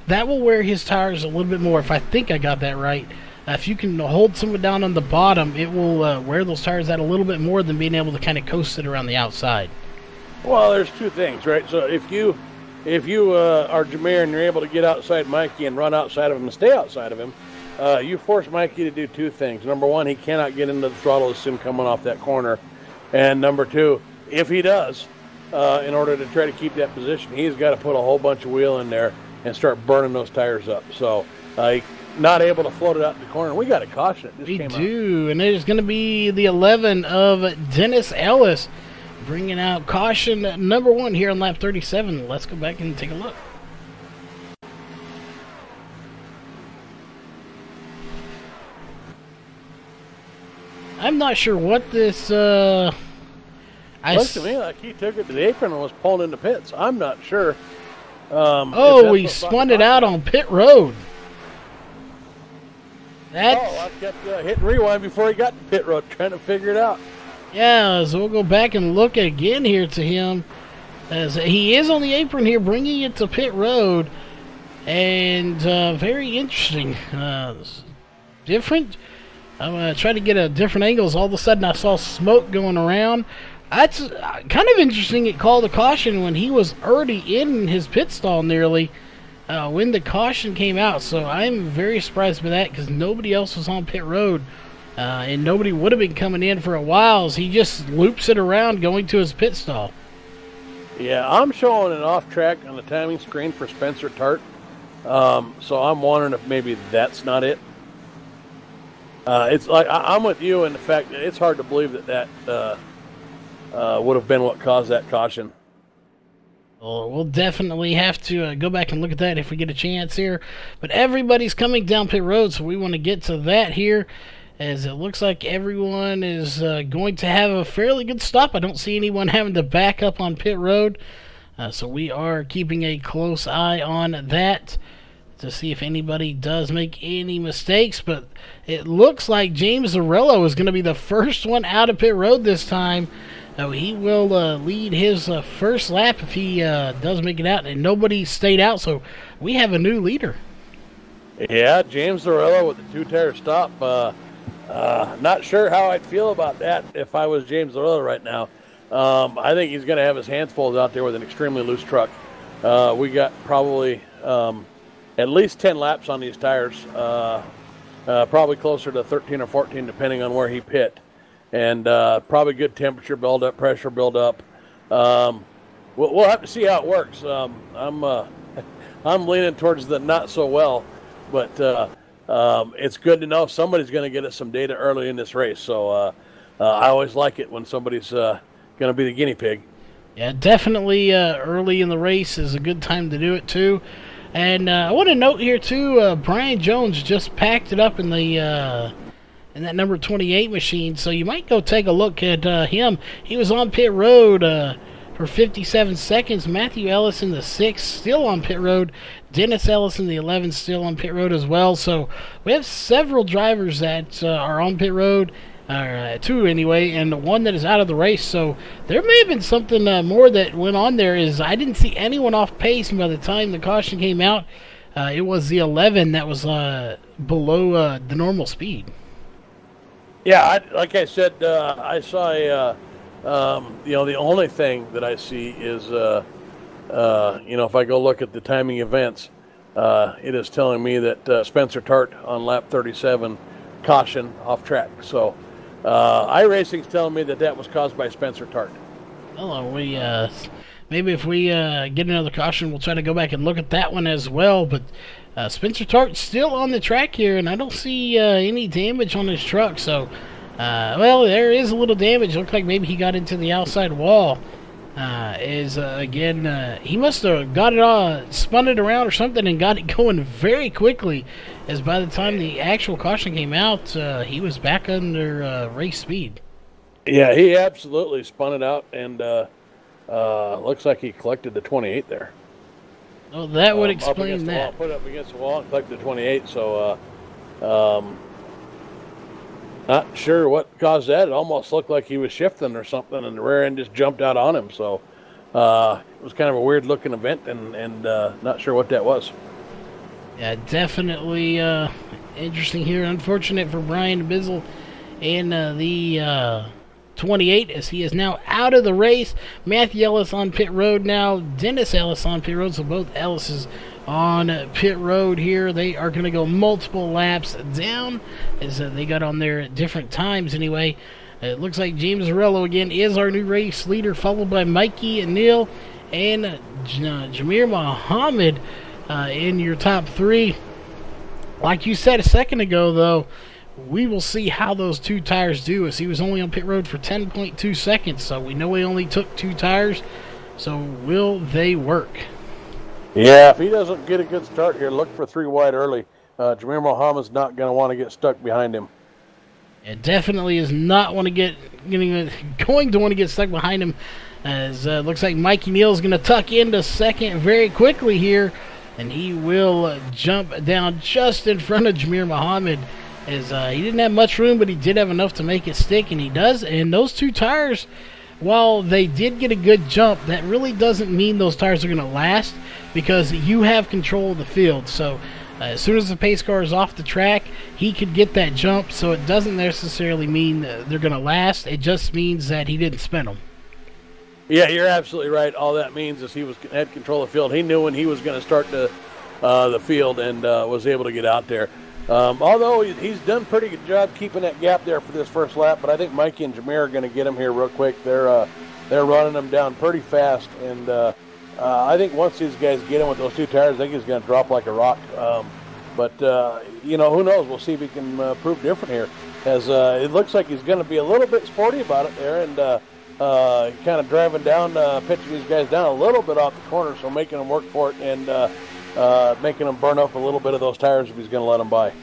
that will wear his tires a little bit more, if I think I got that right. If you can hold someone down on the bottom, it will wear those tires out a little bit more than being able to kind of coast it around the outside. Well, there's two things, right? So if you are Jameer and you're able to get outside Mikey and run outside of him and stay outside of him, you force Mikey to do two things. Number one, he cannot get into the throttle as soon coming off that corner. And number two, if he does, in order to try to keep that position, he's got to put a whole bunch of wheel in there and start burning those tires up. So not able to float it out in the corner. We got a caution. It just we came do, out. And it is going to be the 11 of Dennis Ellis bringing out caution number 1 here on lap 37. Let's go back and take a look. I'm not sure what this... Looks to me like he took it to the apron and was pulling into pits. I'm not sure. He spun it out on pit road. I kept hitting rewind before he got to pit road, trying to figure it out. Yeah, so we'll go back and look again here to him. As he is on the apron here, bringing it to pit road. And very interesting. Different. I'm trying to get a different angles. All of a sudden I saw smoke going around. That's kind of interesting. It called a caution when he was already in his pit stall nearly when the caution came out. So I'm very surprised by that because nobody else was on pit road. And nobody would have been coming in for a while as he just loops it around going to his pit stall. Yeah, I'm showing an off track on the timing screen for Spencer Tart. So I'm wondering if maybe that's not it. It's like I'm with you in the fact that it's hard to believe that would have been what caused that caution. Well, we'll definitely have to go back and look at that if we get a chance here. But everybody's coming down pit road, so we want to get to that here, as it looks like everyone is going to have a fairly good stop. I don't see anyone having to back up on pit road, so we are keeping a close eye on that to see if anybody does make any mistakes. But it looks like James Zarello is going to be the first one out of pit road this time. He will lead his first lap if he does make it out, and nobody stayed out, so we have a new leader. Yeah, James Zarello with the two-tire stop. Not sure how I'd feel about that if I was James Zarello right now. I think he's going to have his hands full out there with an extremely loose truck. We got probably at least 10 laps on these tires, probably closer to 13 or 14 depending on where he pit. and probably good temperature buildup, pressure buildup. We'll have to see how it works. I'm leaning towards the not so well, but it's good to know somebody's going to get us some data early in this race. So I always like it when somebody's going to be the guinea pig. Yeah, definitely early in the race is a good time to do it too. And I want to note here too, Brian Jones just packed it up in the in that number 28 machine, so you might go take a look at him. He was on pit road for 57 seconds. Matthew Ellis in the 6th, still on pit road. Dennis Ellis in the 11th, still on pit road as well. So we have several drivers that are on pit road, 2 anyway, and 1 that is out of the race. So there may have been something more that went on there. Is I didn't see anyone off pace, and by the time the caution came out, it was the 11 that was below the normal speed. Yeah, like I said, I saw the only thing that I see is, if I go look at the timing events, it is telling me that Spencer Tart on lap 37, caution off track. So iRacing's telling me that was caused by Spencer Tart. Well, maybe if we get another caution, we'll try to go back and look at that one as well. But Spencer Tart's still on the track here, and I don't see any damage on his truck. So, well, there is a little damage. Looks like maybe he got into the outside wall. Again, he must have got it all, spun it around or something, and got it going very quickly. As by the time the actual caution came out, he was back under race speed. Yeah, he absolutely spun it out, and looks like he collected the 28 there. Oh, that would explain that. Put it up against the wall and collected the 28, so not sure what caused that. It almost looked like he was shifting or something, and the rear end just jumped out on him. So it was kind of a weird-looking event, and not sure what that was. Yeah, definitely interesting here. Unfortunate for Brian Bizzle in the 28, as he is now out of the race. Matthew Ellis on pit road now. Dennis Ellis on pit road, so both Ellises on pit road here. They are going to go multiple laps down, as they got on there at different times anyway. It looks like James Zarello again is our new race leader, followed by Mikey and Neil and Jameer Muhammad in your top 3. Like you said a second ago, though, we will see how those 2 tires do, as he was only on pit road for 10.2 seconds, so we know he only took 2 tires. So will they work? Yeah, if he doesn't get a good start here, look for 3 wide early. Jameer Muhammad's not going to want to get stuck behind him. It definitely is not going to want to get stuck behind him, as looks like Mikey Neal's going to tuck into second very quickly here, and he will jump down just in front of Jameer Muhammad, as he didn't have much room, but he did have enough to make it stick, and he does. And those 2 tires, while they did get a good jump, that really doesn't mean those tires are going to last, because you have control of the field. So as soon as the pace car is off the track, he could get that jump. So it doesn't necessarily mean they're going to last. It just means that he didn't spin them. Yeah, you're absolutely right. All that means is he had control of the field. He knew when he was going to start the field, and was able to get out there. Although he's done a pretty good job keeping that gap there for this first lap, but I think Mikey and Jameer are going to get him here real quick. They're running him down pretty fast, and I think once these guys get him with those 2 tires, I think he's going to drop like a rock. But who knows? We'll see if he can prove different here, as it looks like he's going to be a little bit sporty about it there, and kind of driving down, pitching these guys down a little bit off the corner, so making them work for it, and making them burn off a little bit of those tires if he's going to let them by.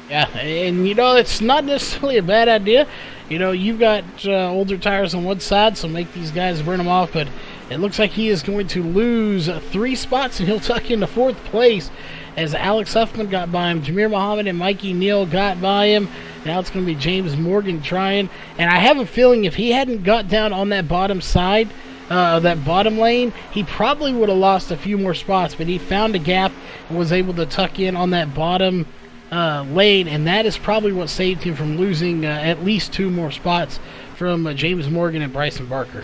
Yeah, and it's not necessarily a bad idea. You've got older tires on one side, so make these guys burn them off, but it looks like he is going to lose 3 spots, and he'll tuck into 4th place, as Alex Huffman got by him. Jameer Muhammad and Mikey Neal got by him. Now it's going to be James Morgan trying, and I have a feeling if he hadn't got down on that bottom side, that bottom lane, he probably would have lost a few more spots, but he found a gap and was able to tuck in on that bottom lane, and that is probably what saved him from losing at least 2 more spots from James Morgan and Bryson Barker.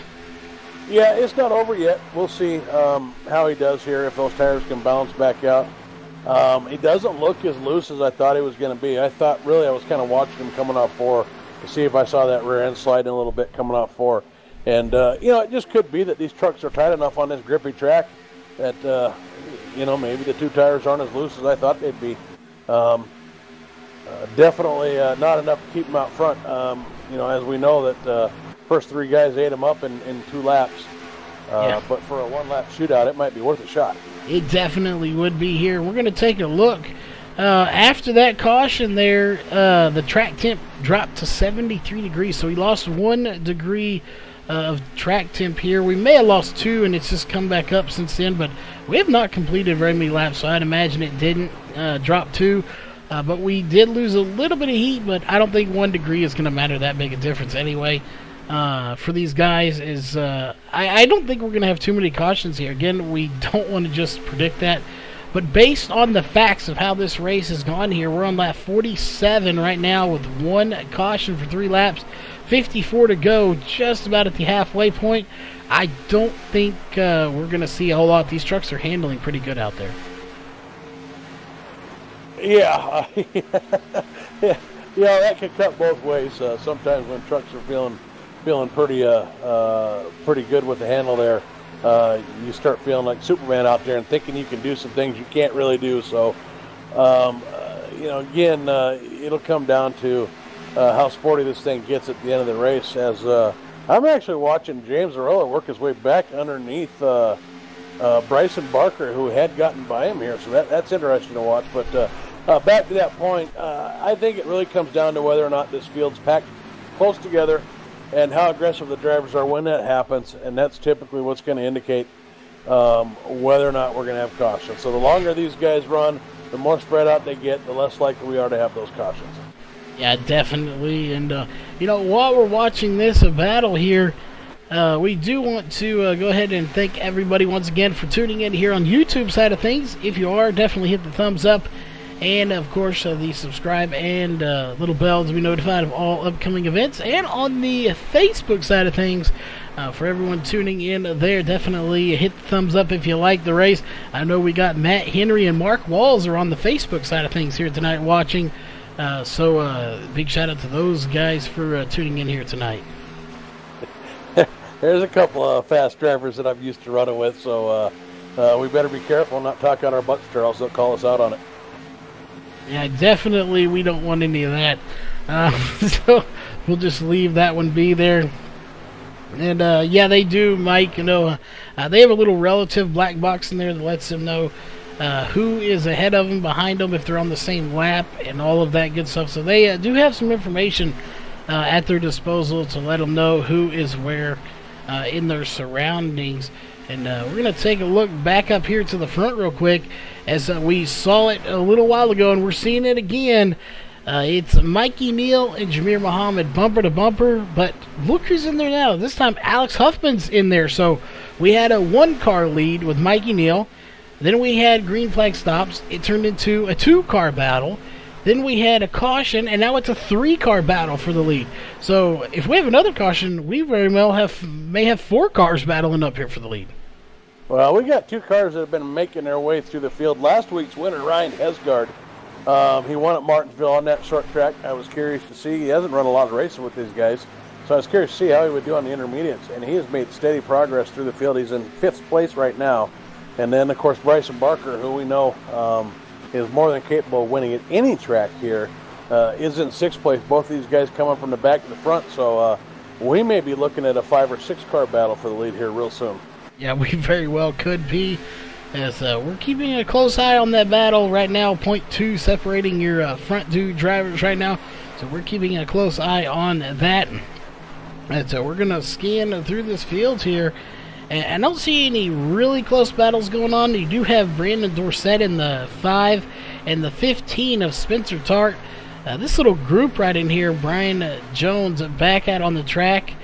Yeah, it's not over yet. We'll see how he does here, if those tires can bounce back out. He doesn't look as loose as I thought he was going to be. I thought, really, I was kind of watching him coming off 4, to see if I saw that rear end sliding a little bit coming off 4. And, it just could be that these trucks are tight enough on this grippy track that, maybe the 2 tires aren't as loose as I thought they'd be. Definitely not enough to keep them out front. As we know that first 3 guys ate them up in 2 laps. But for a 1-lap shootout, it might be worth a shot. It definitely would be here. We're going to take a look. After that caution there, the track temp dropped to 73 degrees, so we lost 1 degree of track temp here. We may have lost 2, and it's just come back up since then, but we have not completed very many laps, so I'd imagine it didn't drop 2. But we did lose a little bit of heat, but I don't think 1 degree is going to matter that big a difference anyway. For these guys I don't think we're going to have too many cautions here. Again, we don't want to just predict that. But based on the facts of how this race has gone here, we're on lap 47 right now with 1 caution for 3 laps. 54 to go, just about at the halfway point. I don't think we're going to see a whole lot. These trucks are handling pretty good out there. Yeah, that could cut both ways. Sometimes when trucks are feeling pretty good with the handle there, you start feeling like Superman out there and thinking you can do some things you can't really do. So, again, it'll come down to how sporty this thing gets at the end of the race. As I'm actually watching James Arola work his way back underneath Bryson Barker, who had gotten by him here. So that's interesting to watch. But back to that point, I think it really comes down to whether or not this field's packed close together and how aggressive the drivers are when that happens, and that's typically what's going to indicate whether or not we're going to have caution. So the longer these guys run, the more spread out they get, the less likely we are to have those cautions. Yeah, definitely. And, while we're watching this battle here, we do want to go ahead and thank everybody once again for tuning in here on YouTube side of things. If you are, definitely hit the thumbs up. And, of course, the subscribe and little bell to be notified of all upcoming events. And on the Facebook side of things, for everyone tuning in there, definitely hit the thumbs up if you like the race. I know we got Matt Henry and Mark Walls are on the Facebook side of things here tonight watching. So big shout out to those guys for tuning in here tonight. There's a couple of fast drivers that I'm used to running with, so we better be careful not talk on our butts, Charles. They'll call us out on it. Yeah, definitely we don't want any of that. So we'll just leave that one be there. And, yeah, they do, Mike. They have a little relative black box in there that lets them know who is ahead of them, behind them, if they're on the same lap, and all of that good stuff. So they do have some information at their disposal to let them know who is where in their surroundings. And we're going to take a look back up here to the front real quick, as we saw it a little while ago, and we're seeing it again. It's Mikey Neal and Jameer Muhammad bumper to bumper, but look who's in there now. This time Alex Huffman's in there. So we had a 1-car lead with Mikey Neal. Then we had green flag stops. It turned into a 2-car battle. Then we had a caution, and now it's a 3-car battle for the lead. So if we have another caution, we very well may have 4 cars battling up here for the lead. Well, we got 2 cars that have been making their way through the field. Last week's winner, Ryan Hesgard, he won at Martinsville on that short track. I was curious to see. He hasn't run a lot of races with these guys, so I was curious to see how he would do on the intermediates, and he has made steady progress through the field. He's in 5th place right now. And then, of course, Bryson Barker, who we know is more than capable of winning at any track here, is in 6th place. Both of these guys coming from the back to the front, so we may be looking at a 5 or 6-car battle for the lead here real soon. Yeah, we very well could be, as we're keeping a close eye on that battle right now. 0.2 separating your front 2 drivers right now, so we're keeping a close eye on that. And so we're going to scan through this field here, and I don't see any really close battles going on. You do have Brandon Dorsett in the 5 and the 15 of Spencer Tart. This little group right in here, Brian Jones back out on the track,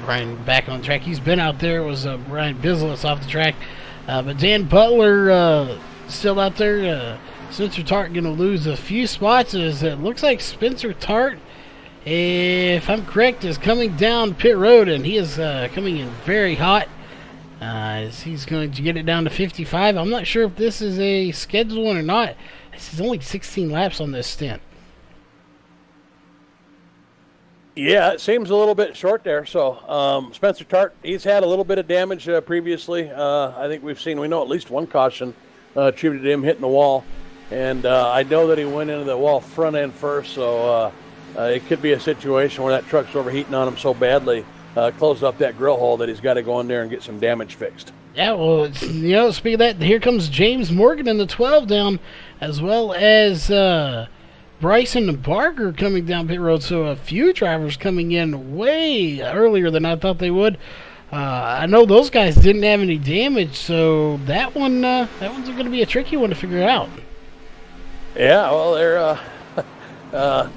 Brian back on track. He's been out there. It was Brian Bisless off the track. But Dan Butler still out there. Spencer Tart going to lose a few spots, as it looks like Spencer Tart, if I'm correct, is coming down pit road, and he is coming in very hot. As he's going to get it down to 55. I'm not sure if this is a scheduled one or not. This is only 16 laps on this stint. Yeah, it seems a little bit short there. So Spencer Tart, he's had a little bit of damage previously. I think we know at least one caution attributed to him hitting the wall. And I know that he went into the wall front end first, so it could be a situation where that truck's overheating on him so badly, closed up that grill hole that he's got to go in there and get some damage fixed. Yeah, well, speaking of that, here comes James Morgan in the 12 down, as well as Bryson Barker coming down pit road. So a few drivers coming in way earlier than I thought they would. I know those guys didn't have any damage, so that one's going to be a tricky one to figure out. Yeah, well, they're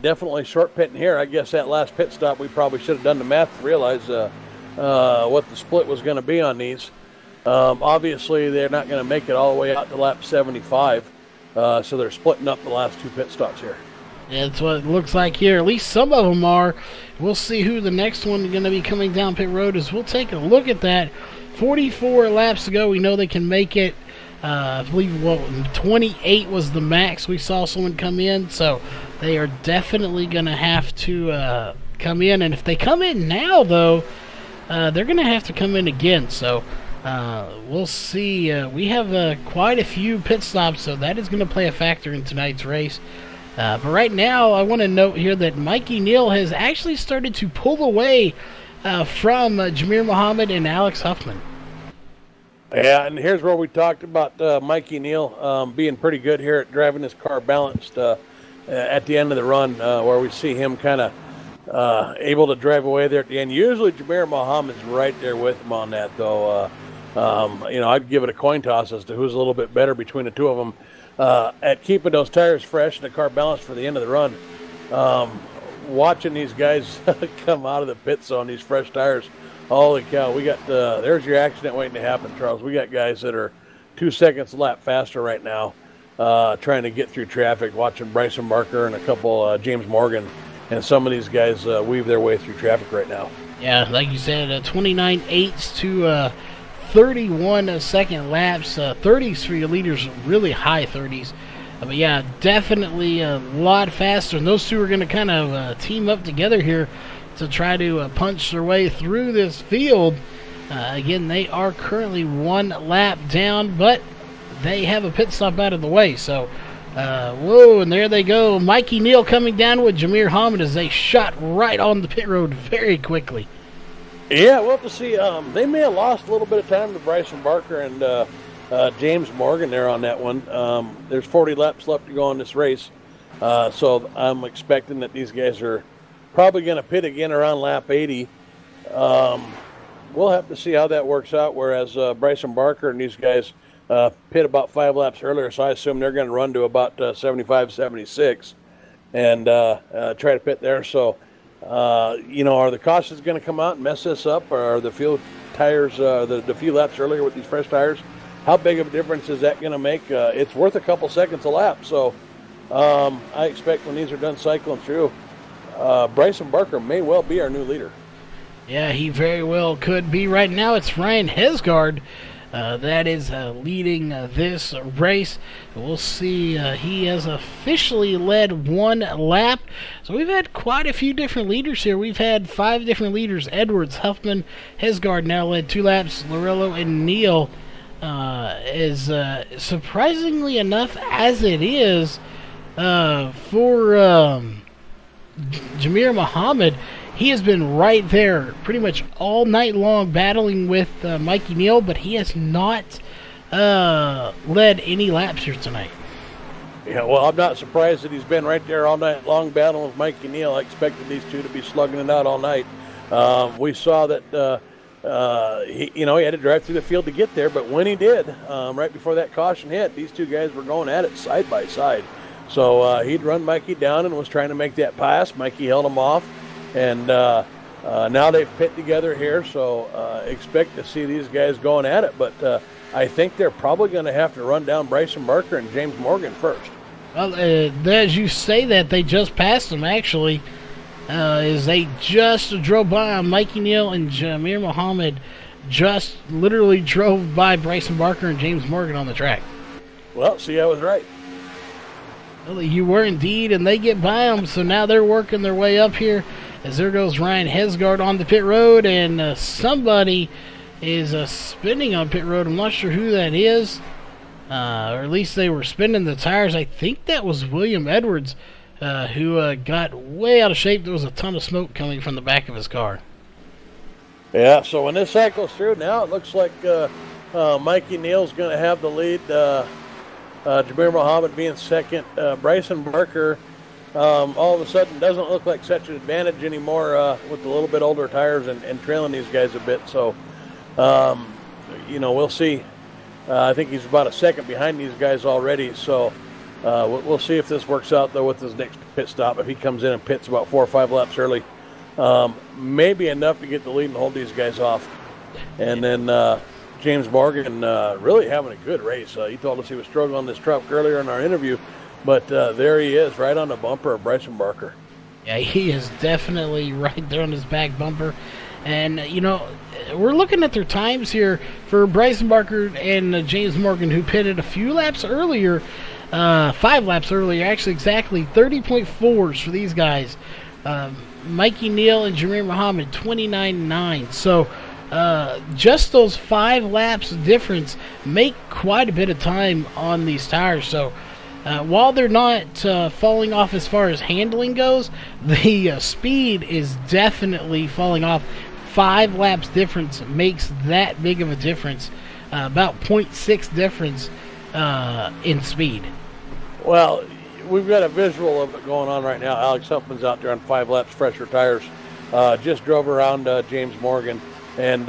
definitely short pitting here. I guess that last pit stop we probably should have done the math to realize what the split was going to be on these. Obviously, they're not going to make it all the way out to lap 75, so they're splitting up the last two pit stops here. Yeah, that's what it looks like here. At least some of them are. We'll see who the next one going to be coming down pit road is. We'll take a look at that. 44 laps to go. We know they can make it. I believe 28 was the max. We saw someone come in, so they are definitely going to have to come in. And if they come in now, though, they're going to have to come in again. So we'll see. We have quite a few pit stops, so that is going to play a factor in tonight's race. But right now, I want to note here that Mikey Neal has actually started to pull away from Jameer Muhammad and Alex Huffman. Yeah, and here's where we talked about Mikey Neal being pretty good here at driving his car balanced at the end of the run, where we see him kind of able to drive away there at the end. Usually Jameer Muhammad's right there with him on that, though. I'd give it a coin toss as to who's a little bit better between the two of them at keeping those tires fresh and the car balanced for the end of the run. Watching these guys come out of the pit zone, these fresh tires, holy cow, we got there's your accident waiting to happen, Charles. We got guys that are 2 seconds a lap faster right now, trying to get through traffic, watching Bryson Barker and a couple James Morgan and some of these guys weave their way through traffic right now. Yeah, like you said, 29.8s to 31 second laps, 30s for your leaders, really high 30s. But yeah, definitely a lot faster. And those two are going to kind of team up together here to try to punch their way through this field. Again, they are currently 1 lap down, but they have a pit stop out of the way. So, whoa, and there they go. Mikey Neal coming down with Jameer Muhammad as they shot right on the pit road very quickly. Yeah, we'll have to see. They may have lost a little bit of time to Bryson Barker and James Morgan there on that one. There's 40 laps left to go on this race, so I'm expecting that these guys are probably going to pit again around lap 80. We'll have to see how that works out, whereas Bryson Barker and these guys pit about 5 laps earlier, so I assume they're going to run to about 75, 76 and try to pit there. So, are the cautions going to come out and mess this up, or are the few tires, the few laps earlier with these fresh tires, how big of a difference is that going to make? It's worth a couple seconds a lap, so I expect when these are done cycling through, Bryson Barker may well be our new leader. Yeah, he very well could be. Right now it's Ryan Hesgard that is leading this race. We'll see. He has officially led 1 lap. So we've had quite a few different leaders here. We've had 5 different leaders. Edwards, Huffman, Hesgard now led 2 laps. Lorillo and Neal is surprisingly enough, as it is, for Jameer Muhammad, he has been right there pretty much all night long battling with Mikey Neal, but he has not led any laps here tonight. Yeah, well, I'm not surprised that he's been right there all night long battling with Mikey Neal. I expected these two to be slugging it out all night. We saw that he had to drive through the field to get there, but when he did, right before that caution hit, these two guys were going at it side by side. So he'd run Mikey down and was trying to make that pass. Mikey held him off, and now they've pit together here, so expect to see these guys going at it. But I think they're probably going to have to run down Bryson Barker and James Morgan first. Well, as you say that, they just passed them, actually, as they just drove by Mikey Neal and Jameer Muhammad just literally drove by Bryson Barker and James Morgan on the track. Well, see, I was right. Well, you were indeed, and they get by them, so now they're working their way up here. as there goes Ryan Hesgard on the pit road, and somebody is spinning on pit road. I'm not sure who that is, or at least they were spinning the tires. I think that was William Edwards, who got way out of shape. There was a ton of smoke coming from the back of his car. Yeah, so when this cycles through now, it looks like Mikey Neal's going to have the lead. Jameer Muhammad being second. Bryson Barker all of a sudden doesn't look like such an advantage anymore with the little bit older tires and trailing these guys a bit. So, we'll see. I think he's about a second behind these guys already. So we'll see if this works out, though, with his next pit stop. If he comes in and pits about 4 or 5 laps early, maybe enough to get the lead and hold these guys off. And then James Morgan really having a good race. He told us he was struggling on this truck earlier in our interview, but there he is, right on the bumper of Bryson Barker. Yeah, he is definitely right there on his back bumper. And, we're looking at their times here for Bryson Barker and James Morgan, who pitted a few laps earlier, 5 laps earlier, actually exactly 30.4s for these guys. Mikey Neal and Jameer Muhammad, 29.9. So, just those 5 laps difference make quite a bit of time on these tires. So while they're not falling off as far as handling goes, the speed is definitely falling off. 5 laps difference makes that big of a difference, about 0.6 difference in speed. Well, we've got a visual of it going on right now. Alex Huffman's out there on 5 laps, fresher tires. Just drove around James Morgan. And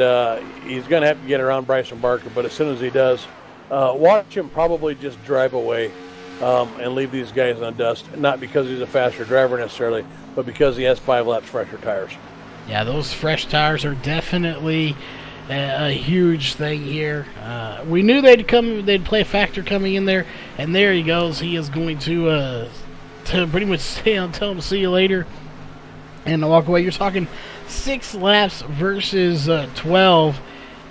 he's going to have to get around Bryson Barker, but as soon as he does, watch him probably just drive away and leave these guys in the dust. Not because he's a faster driver necessarily, but because he has 5 laps fresher tires. Yeah, those fresh tires are definitely a huge thing here. We knew they'd play a factor coming in there, and there he goes. He is going to pretty much tell him to see you later and walk away. You're talking 6 laps versus 12,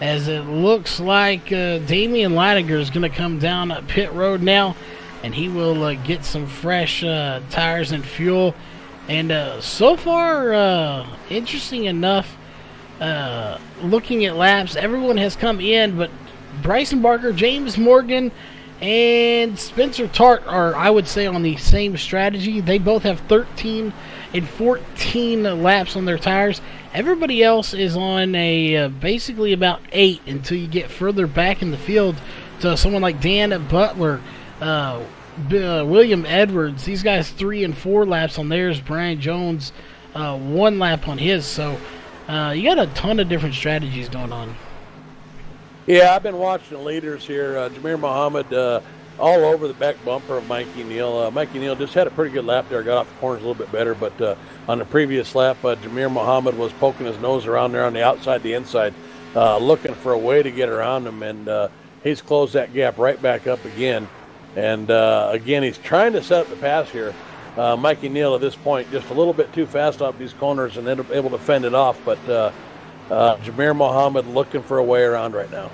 as it looks like Damian Latiger is going to come down pit road now, and he will get some fresh tires and fuel. And so far, interesting enough, looking at laps, everyone has come in, but Bryson Barker, James Morgan, and Spencer Tart are, I would say, on the same strategy. They both have 13 and 14 laps on their tires. Everybody else is on a basically about 8 until you get further back in the field to someone like Dan Butler, William Edwards. These guys 3 and 4 laps on theirs. Brian Jones 1 lap on his. So you got a ton of different strategies going on. Yeah, I've been watching the leaders here. Jameer Muhammad all over the back bumper of Mikey Neal. Mikey Neal just had a pretty good lap there, got off the corners a little bit better, but on the previous lap, Jameer Muhammad was poking his nose around there on the outside, the inside, looking for a way to get around him, and he's closed that gap right back up again. And again, he's trying to set up the pass here. Mikey Neal at this point just a little bit too fast off these corners and able to fend it off, but Jameer Muhammad looking for a way around right now.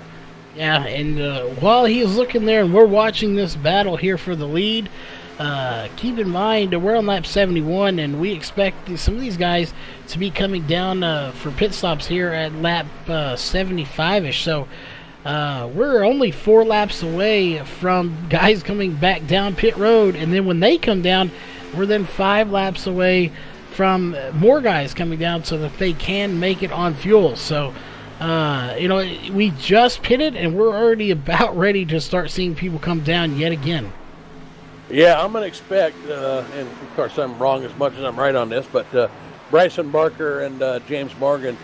Yeah, and while he's looking there and we're watching this battle here for the lead, keep in mind we're on lap 71, and we expect some of these guys to be coming down for pit stops here at lap 75-ish. So we're only 4 laps away from guys coming back down pit road, and then when they come down, we're then 5 laps away from more guys coming down so that they can make it on fuel. So we just pitted, and we're already about ready to start seeing people come down yet again. Yeah, I'm going to expect, and of course I'm wrong as much as I'm right on this, but Bryson Barker and James Morgan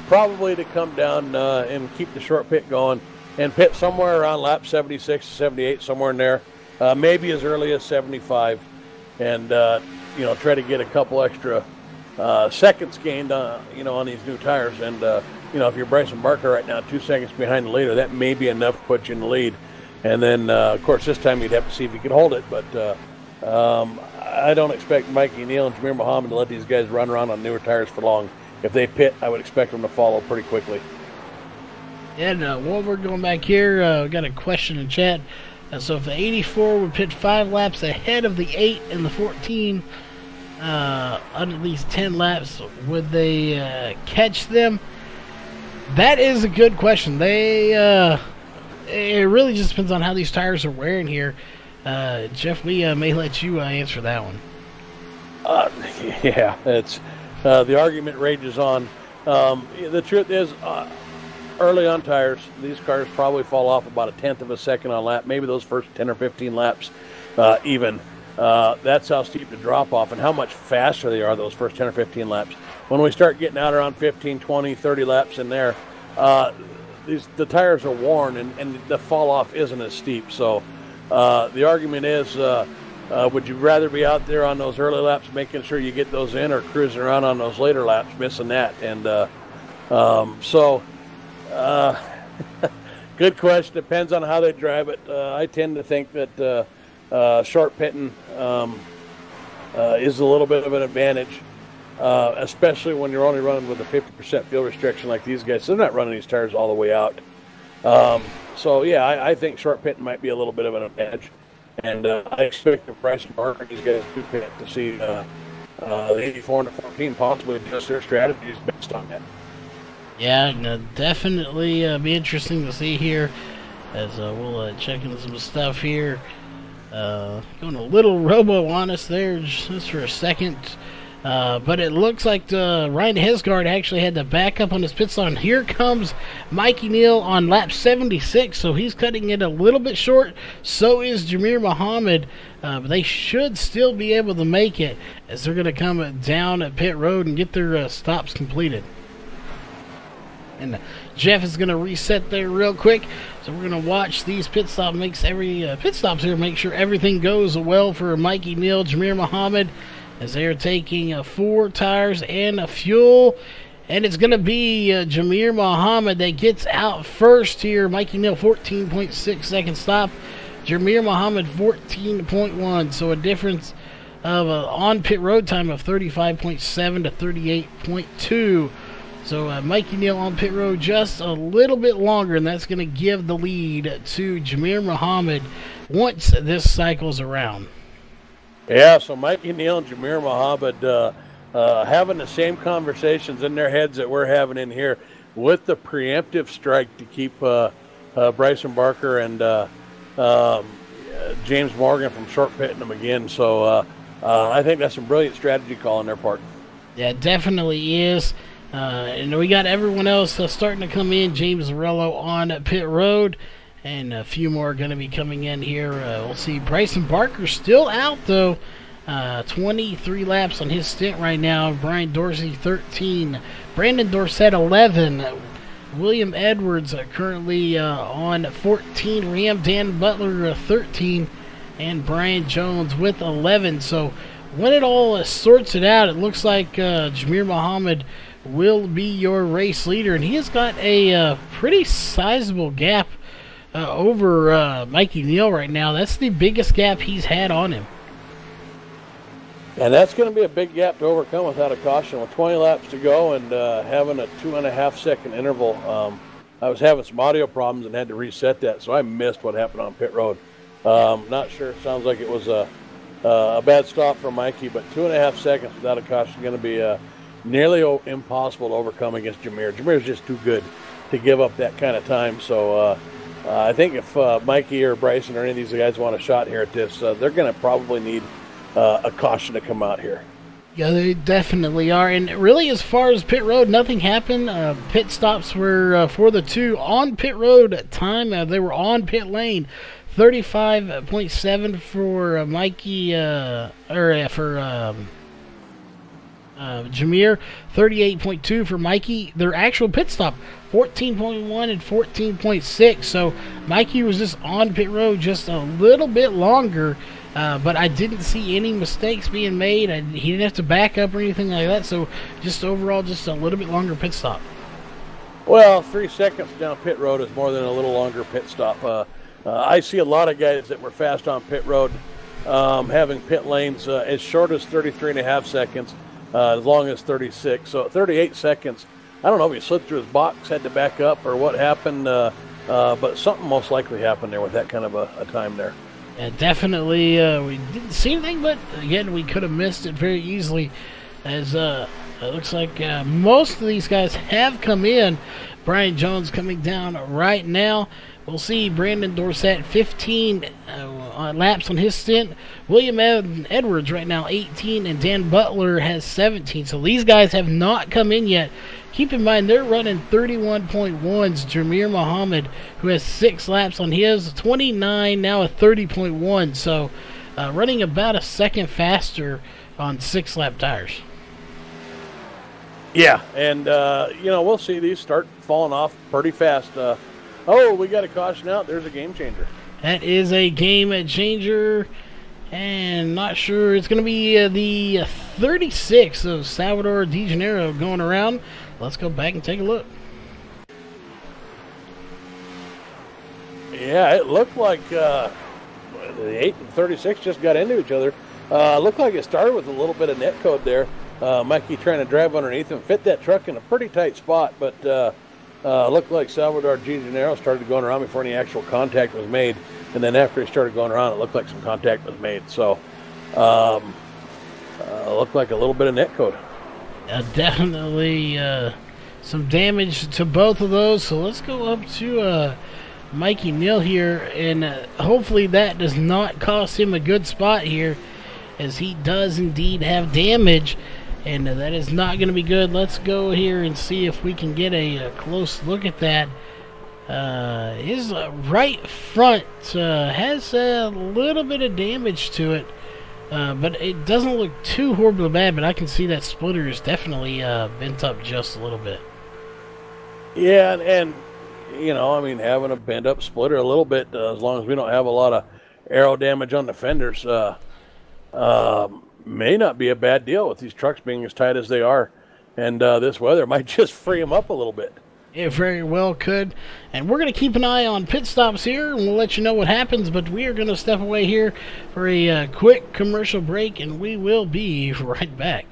probably to come down and keep the short pit going and pit somewhere around lap 76, 78, somewhere in there, maybe as early as 75, and try to get a couple extra seconds gained on these new tires. And if you're Bryson Barker right now 2 seconds behind the leader, that may be enough to put you in the lead. And then of course this time you'd have to see if you could hold it, but I don't expect Mikey Neal and Jameer Muhammad to let these guys run around on newer tires for long. If they pit, I would expect them to follow pretty quickly. And while we're going back here, we got a question in chat. So if the 84 would pit 5 laps ahead of the 8 and the 14, under these 10 laps, would they catch them? That is a good question. It really just depends on how these tires are wearing here. Jeff, we may let you answer that one. Yeah, it's the argument rages on. The truth is, early on tires, these cars probably fall off about a tenth of a second on lap, maybe those first 10 or 15 laps even. That's how steep the drop off and how much faster they are those first 10 or 15 laps. When we start getting out around 15, 20, 30 laps in there, the tires are worn and the fall off isn't as steep. So the argument is, would you rather be out there on those early laps making sure you get those in, or cruising around on those later laps missing that? And good question. Depends on how they drive it. I tend to think that short pitting is a little bit of an advantage, especially when you're only running with a 50% fuel restriction like these guys. So they're not running these tires all the way out. So yeah, I think short pitting might be a little bit of an advantage. And I expect the Bryson Barker and these guys to pit to see the 84 and the 14 possibly adjust their strategies based on that. Yeah, definitely be interesting to see here as we'll check into some stuff here. Going a little robo on us there just for a second. But it looks like Ryan Hesgaard actually had to back up on his pit stop. And here comes Mikey Neal on lap 76, so he's cutting it a little bit short. So is Jamir Muhammad. But they should still be able to make it as they're going to come down at pit road and get their stops completed. And Jeff is going to reset there real quick. So we're going to watch these pit stops here, make sure everything goes well for Mikey Neal, Jamir Muhammad, as they're taking 4 tires and a fuel. And it's going to be Jamir Muhammad that gets out first here. Mikey Neal, 14.6 second stop. Jamir Muhammad, 14.1. So a difference of on pit road time of 35.7 to 38.2. So Mikey Neal on pit road just a little bit longer, and that's going to give the lead to Jamir Muhammad once this cycle's around. Yeah, so Mikey Neal and Jamir Muhammad having the same conversations in their heads that we're having in here with the preemptive strike to keep Bryson Barker and James Morgan from short pitting them again. So I think that's some brilliant strategy call on their part. Yeah, it definitely is. And we got everyone else starting to come in. James Zarello on pit road, and a few more going to be coming in here. We'll see Bryson Barker still out, though. 23 laps on his stint right now. Brian Dorsey, 13. Brandon Dorsett, 11. William Edwards currently on 14. Ram Dan Butler, 13. And Brian Jones with 11. So when it all sorts it out, it looks like Jamir Muhammad will be your race leader, and he has got a pretty sizable gap over Mikey Neal right now. That's the biggest gap he's had on him. And that's going to be a big gap to overcome without a caution. With 20 laps to go and having a 2.5 second interval, I was having some audio problems and had to reset that, so I missed what happened on pit road. Not sure. It sounds like it was a bad stop for Mikey, but 2.5 seconds without a caution is going to be nearly impossible to overcome against Jamir. Jamir's just too good to give up that kind of time. So I think if Mikey or Bryson or any of these guys want a shot here at this, they're going to probably need a caution to come out here. Yeah, they definitely are. And really, as far as pit road, nothing happened. Pit stops were for the two on pit road time. They were on pit lane. 35.7 for Mikey, Jamir, 38.2 for Mikey. Their actual pit stop, 14.1 and 14.6. So Mikey was just on pit road just a little bit longer, but I didn't see any mistakes being made. He didn't have to back up or anything like that. So just overall, just a little bit longer pit stop. Well, 3 seconds down pit road is more than a little longer pit stop. I see a lot of guys that were fast on pit road having pit lanes as short as 33.5 seconds. As long as 36. So at 38 seconds, I don't know if he slipped through his box, had to back up, or what happened, but something most likely happened there with that kind of a time there. Definitely, we didn't see anything, but again, we could have missed it very easily, as it looks like most of these guys have come in. Brian Jones coming down right now. We'll see Brandon Dorsett 15 laps on his stint. William Edwards right now 18, and Dan Butler has 17. So these guys have not come in yet. Keep in mind, they're running 31.1s. Jameer Muhammad, who has 6 laps on his, 29, now a 30.1. So running about a second faster on 6-lap tires. Yeah, and, we'll see these start falling off pretty fast. Oh, we got a caution out. There's a game changer. That is a game changer. And not sure. It's going to be the 36 of Salvador De Janeiro going around. Let's go back and take a look. Yeah, it looked like the 8 and 36 just got into each other. Looked like it started with a little bit of net code there. Mikey trying to drive underneath him, fit that truck in a pretty tight spot, but looked like Salvador De Janeiro started going around before any actual contact was made. And then after he started going around, it looked like some contact was made. So, looked like a little bit of net code. Definitely some damage to both of those. So let's go up to Mikey Neal here, and hopefully that does not cost him a good spot here, as he does indeed have damage, and that is not going to be good. Let's go here and see if we can get a close look at that. His right front has a little bit of damage to it, but it doesn't look too horribly bad, but I can see that splitter is definitely bent up just a little bit. Yeah, and having a bent up splitter a little bit, as long as we don't have a lot of aero damage on the fenders, may not be a bad deal with these trucks being as tight as they are, and this weather might just free them up a little bit. It very well could. And we're going to keep an eye on pit stops here, and we'll let you know what happens. But we are going to step away here for a quick commercial break, and we will be right back.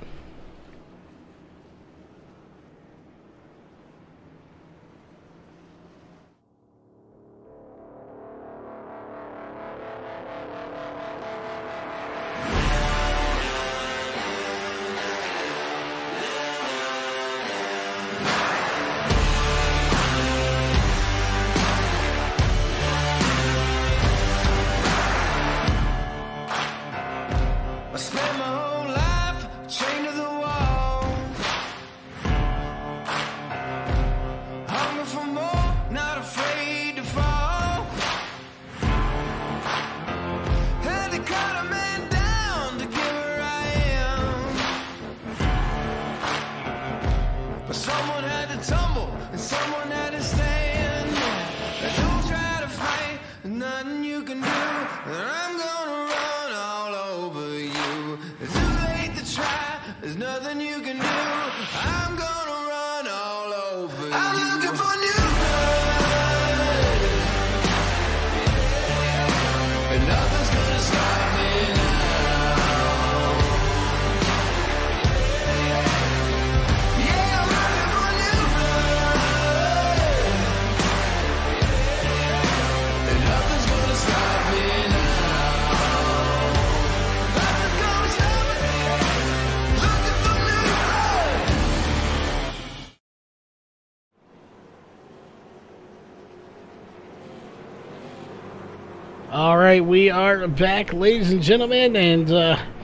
All right, we are back, ladies and gentlemen, and,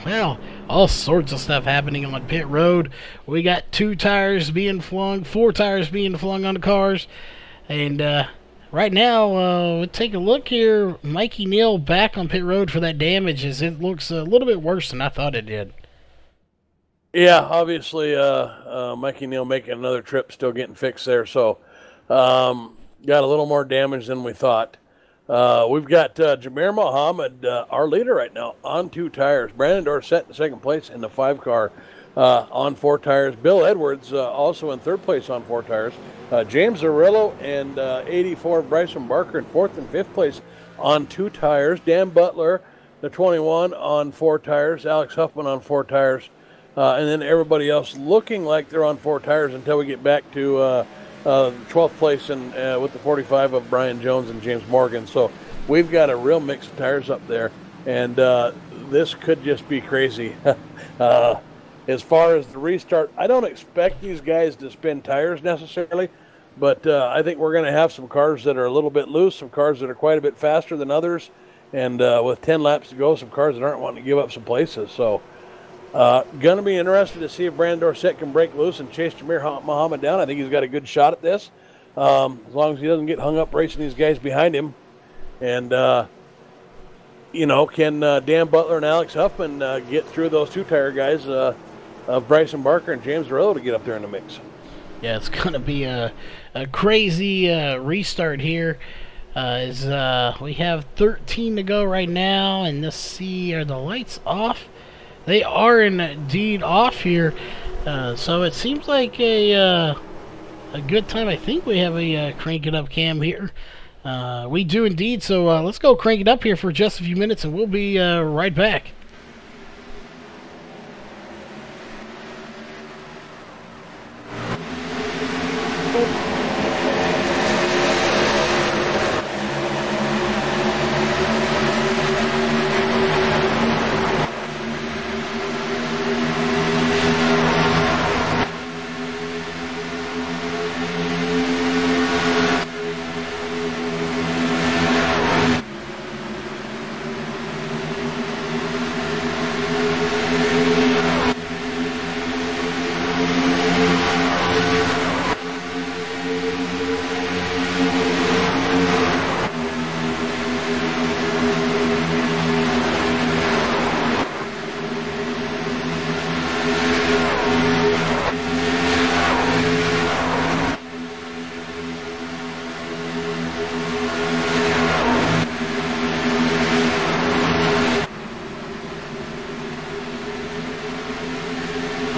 well, all sorts of stuff happening on pit road. We got 2 tires being flung, 4 tires being flung on the cars, and right now, we'll take a look here. Mikey Neal back on pit road for that damage, as it looks a little bit worse than I thought it did. Yeah, obviously, Mikey Neal making another trip, still getting fixed there, so got a little more damage than we thought. We've got Jameer Muhammad, our leader right now, on 2 tires. Brandon Dorsett in second place in the 5 car on 4 tires. Bill Edwards also in 3rd place on 4 tires. James Arillo and 84 Bryson Barker in 4th and 5th place on 2 tires. Dan Butler, the 21, on 4 tires. Alex Huffman on 4 tires. And then everybody else looking like they're on 4 tires until we get back to 12th place and with the 45 of Brian Jones and James Morgan. So we've got a real mix of tires up there, and this could just be crazy. As far as the restart, I don't expect these guys to spin tires necessarily, but I think we're going to have some cars that are a little bit loose, some cars that are quite a bit faster than others, and with 10 laps to go, some cars that aren't wanting to give up some places. So going to be interested to see if Brandon Dorsett can break loose and chase Jamir Muhammad down. I think he's got a good shot at this, as long as he doesn't get hung up racing these guys behind him. And, can Dan Butler and Alex Huffman get through those two-tire guys of Bryson Barker and James Dorello to get up there in the mix? Yeah, it's going to be a crazy restart here. We have 13 to go right now, and let's see, are the lights off? They are indeed off here, so it seems like a good time. I think we have a crank it up cam here. We do indeed, so let's go crank it up here for just a few minutes, and we'll be right back.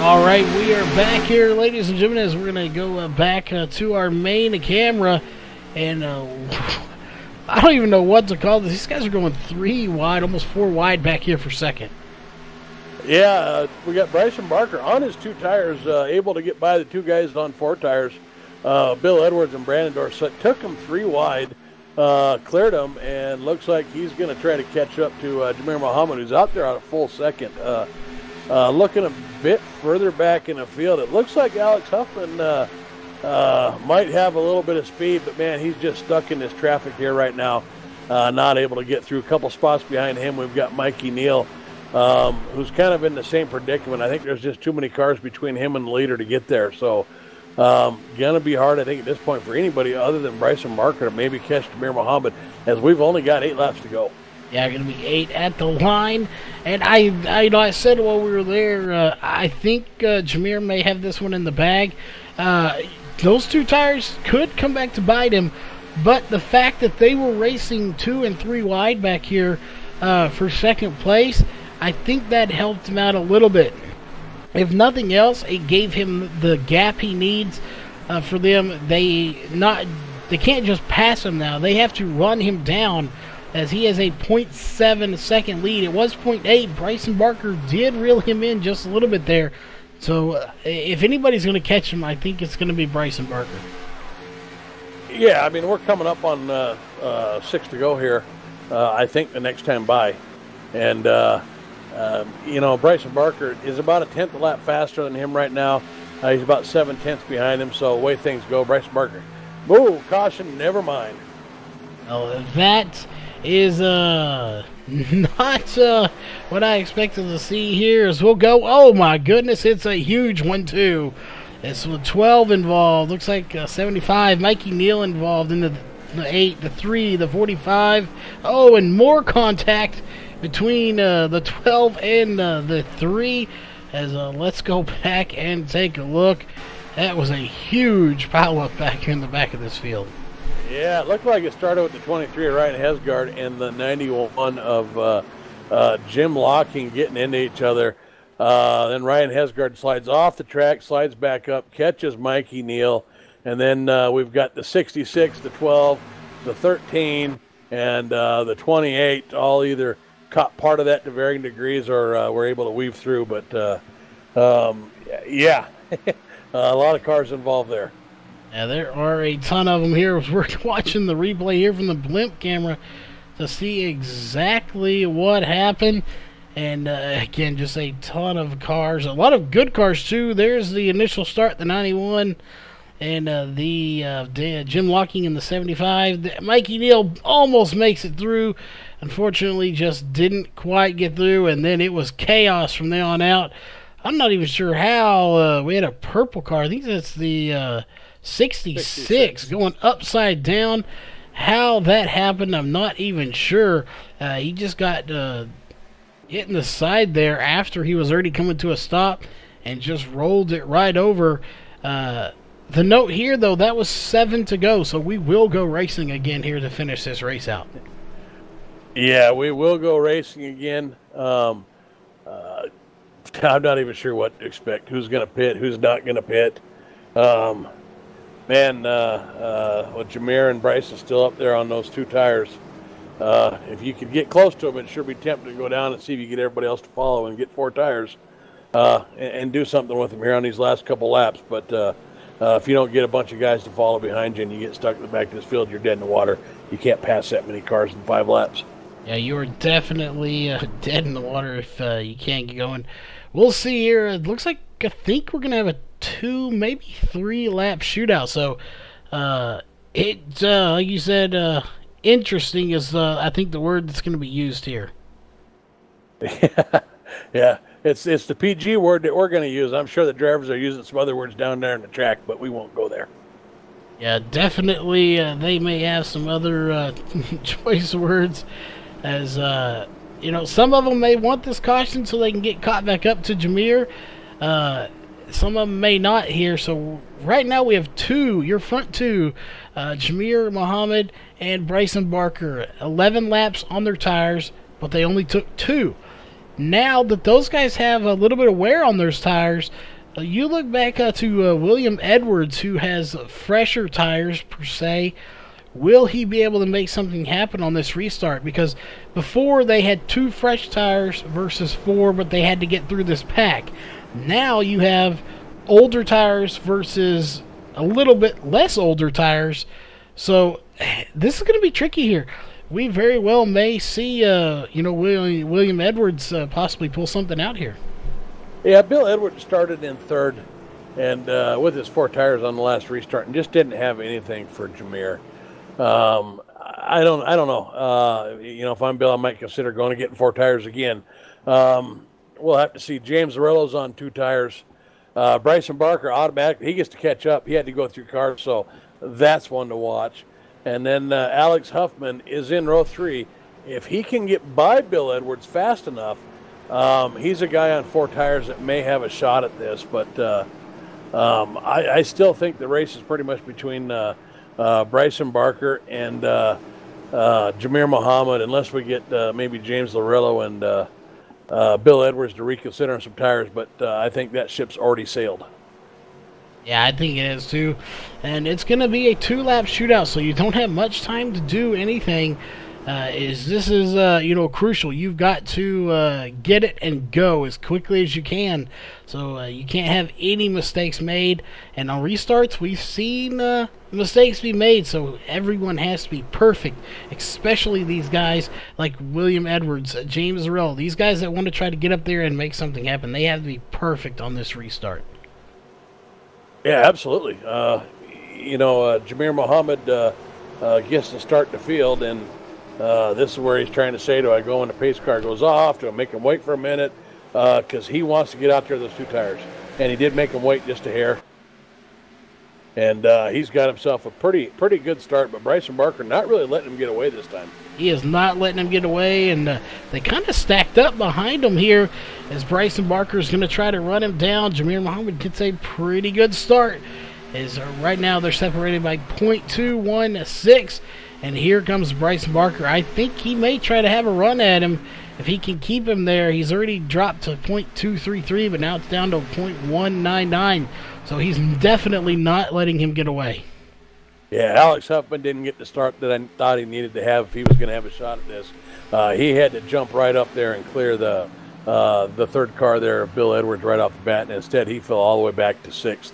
All right, we are back here, ladies and gentlemen, as we're going to go back to our main camera, and I don't even know what to call this. These guys are going 3 wide, almost 4 wide back here for second. Yeah, we got Bryson Barker on his 2 tires, able to get by the 2 guys on 4 tires. Bill Edwards and Brandon Dorsett took him 3 wide, cleared him, and looks like he's going to try to catch up to Jamir Muhammad, who's out there on a full second. Looking a bit further back in the field, it looks like Alex Huffman might have a little bit of speed, but man, he's just stuck in this traffic here right now, not able to get through. A couple spots behind him, we've got Mikey Neal, who's kind of in the same predicament. I think there's just too many cars between him and the leader to get there. So gonna be hard, I think, at this point for anybody other than Bryson Barker to maybe catch Jamir Muhammad, as we've only got 8 laps to go. Yeah, going to be 8 at the line. And I said while we were there, I think Jamir may have this one in the bag. Those 2 tires could come back to bite him, but the fact that they were racing 2 and 3 wide back here for second place, I think that helped him out a little bit. If nothing else, it gave him the gap he needs for them. They can't just pass him now. They have to run him down, as he has a 0.7 second lead. It was 0.8. Bryson Barker did reel him in just a little bit there. So if anybody's going to catch him, I think it's going to be Bryson Barker. Yeah, I mean, we're coming up on 6 to go here, I think, the next time by. And, Bryson Barker is about a 10th a lap faster than him right now. He's about 7/10 behind him, so the way things go, Bryson Barker. Whoa, caution, never mind. Oh, that is not what I expected to see here, as we'll go. Oh my goodness, it's a huge one too. It's with 12 involved. Looks like 75. Mikey Neal involved in the 8, the 3, the 45. Oh, and more contact between the 12 and the 3. As let's go back and take a look. That was a huge pileup back here in the back of this field. Yeah, it looked like it started with the 23 of Ryan Hesgard and the 91 of Jim Locking getting into each other. Then Ryan Hesgard slides off the track, slides back up, catches Mikey Neal. And then we've got the 66, the 12, the 13, and the 28, all either caught part of that to varying degrees or were able to weave through. But, yeah, a lot of cars involved there. Yeah, there are a ton of them here. We're watching the replay here from the blimp camera. to see exactly what happened. And again, just a ton of cars, a lot of good cars too. There's the initial start, the 91, and the Jim Locking in the 75. Mikey Neal almost makes it through. Unfortunately, just didn't quite get through, and then it was chaos from there on out. I'm not even sure how we had a purple car. I think that's the 66 going upside down. How that happened, I'm not even sure. He just got hit in the side there after he was already coming to a stop and just rolled it right over. The note here, though, that was 7 to go, so we will go racing again here to finish this race out. Yeah, we will go racing again. I'm not even sure what to expect. Who's going to pit? Who's not going to pit? Well, Jameer and Bryce is still up there on those 2 tires. If you could get close to them, it'd sure be tempting to go down and see if you get everybody else to follow and get 4 tires and do something with them here on these last couple laps. But if you don't get a bunch of guys to follow behind you and you get stuck in the back of this field, you're dead in the water. You can't pass that many cars in 5 laps. Yeah, you are definitely dead in the water if you can't get going. We'll see here. It looks like I think we're going to have a 2, maybe 3 lap shootout. So like you said, interesting is I think the word that's going to be used here. Yeah, it's the PG word that we're going to use. I'm sure the drivers are using some other words down there in the track, but we won't go there. Yeah, definitely they may have some other choice words, as some of them may want this caution so they can get caught back up to Jameer. Some of them may not here. So right now we have 2, your front 2, Jameer Muhammad and Bryson Barker. 11 laps on their tires, but they only took 2. Now that those guys have a little bit of wear on those tires, you look back to William Edwards, who has fresher tires per se. Will he be able to make something happen on this restart? Because before they had 2 fresh tires versus 4, but they had to get through this pack. Now you have older tires versus a little bit less older tires. So this is going to be tricky here. We very well may see, William Edwards possibly pull something out here. Yeah, Bill Edwards started in 3rd and with his 4 tires on the last restart and just didn't have anything for Jameer. I don't know. If I'm Bill, I might consider going and getting 4 tires again. We'll have to see. James Arillo's on 2 tires. Bryson Barker automatically, he gets to catch up. He had to go through cars, so that's one to watch. And then Alex Huffman is in row 3. If he can get by Bill Edwards fast enough, he's a guy on 4 tires that may have a shot at this. But I still think the race is pretty much between Bryson Barker and Jameer Muhammad, unless we get maybe James Larillo and Bill Edwards to reconsider on some tires. But I think that ship's already sailed. Yeah, I think it is too. And it's going to be a 2-lap shootout, so you don't have much time to do anything. This is crucial. You've got to get it and go as quickly as you can. So you can't have any mistakes made. And on restarts, we've seen mistakes be made, so everyone has to be perfect, especially these guys like William Edwards, James Arell. These guys that want to try to get up there and make something happen, they have to be perfect on this restart. Yeah, absolutely. Jameer Muhammad gets to start the field, and this is where he's trying to say, do I go when the pace car goes off? Do I make him wait for a minute? Because he wants to get out there with those 2 tires. And he did make him wait just a hair. And he's got himself a pretty good start, but Bryson Barker not really letting him get away this time. He is not letting him get away, and they kind of stacked up behind him here as Bryson Barker is going to try to run him down. Jameer Muhammad gets a pretty good start. Right now they're separated by 0.216, and here comes Bryson Barker. I think he may try to have a run at him. If he can keep him there, he's already dropped to 0.233, but now it's down to 0.199. So he's definitely not letting him get away. Yeah, Alex Huffman didn't get the start that I thought he needed to have if he was going to have a shot at this. He had to jump right up there and clear the 3rd car there of Bill Edwards right off the bat, and instead he fell all the way back to 6th.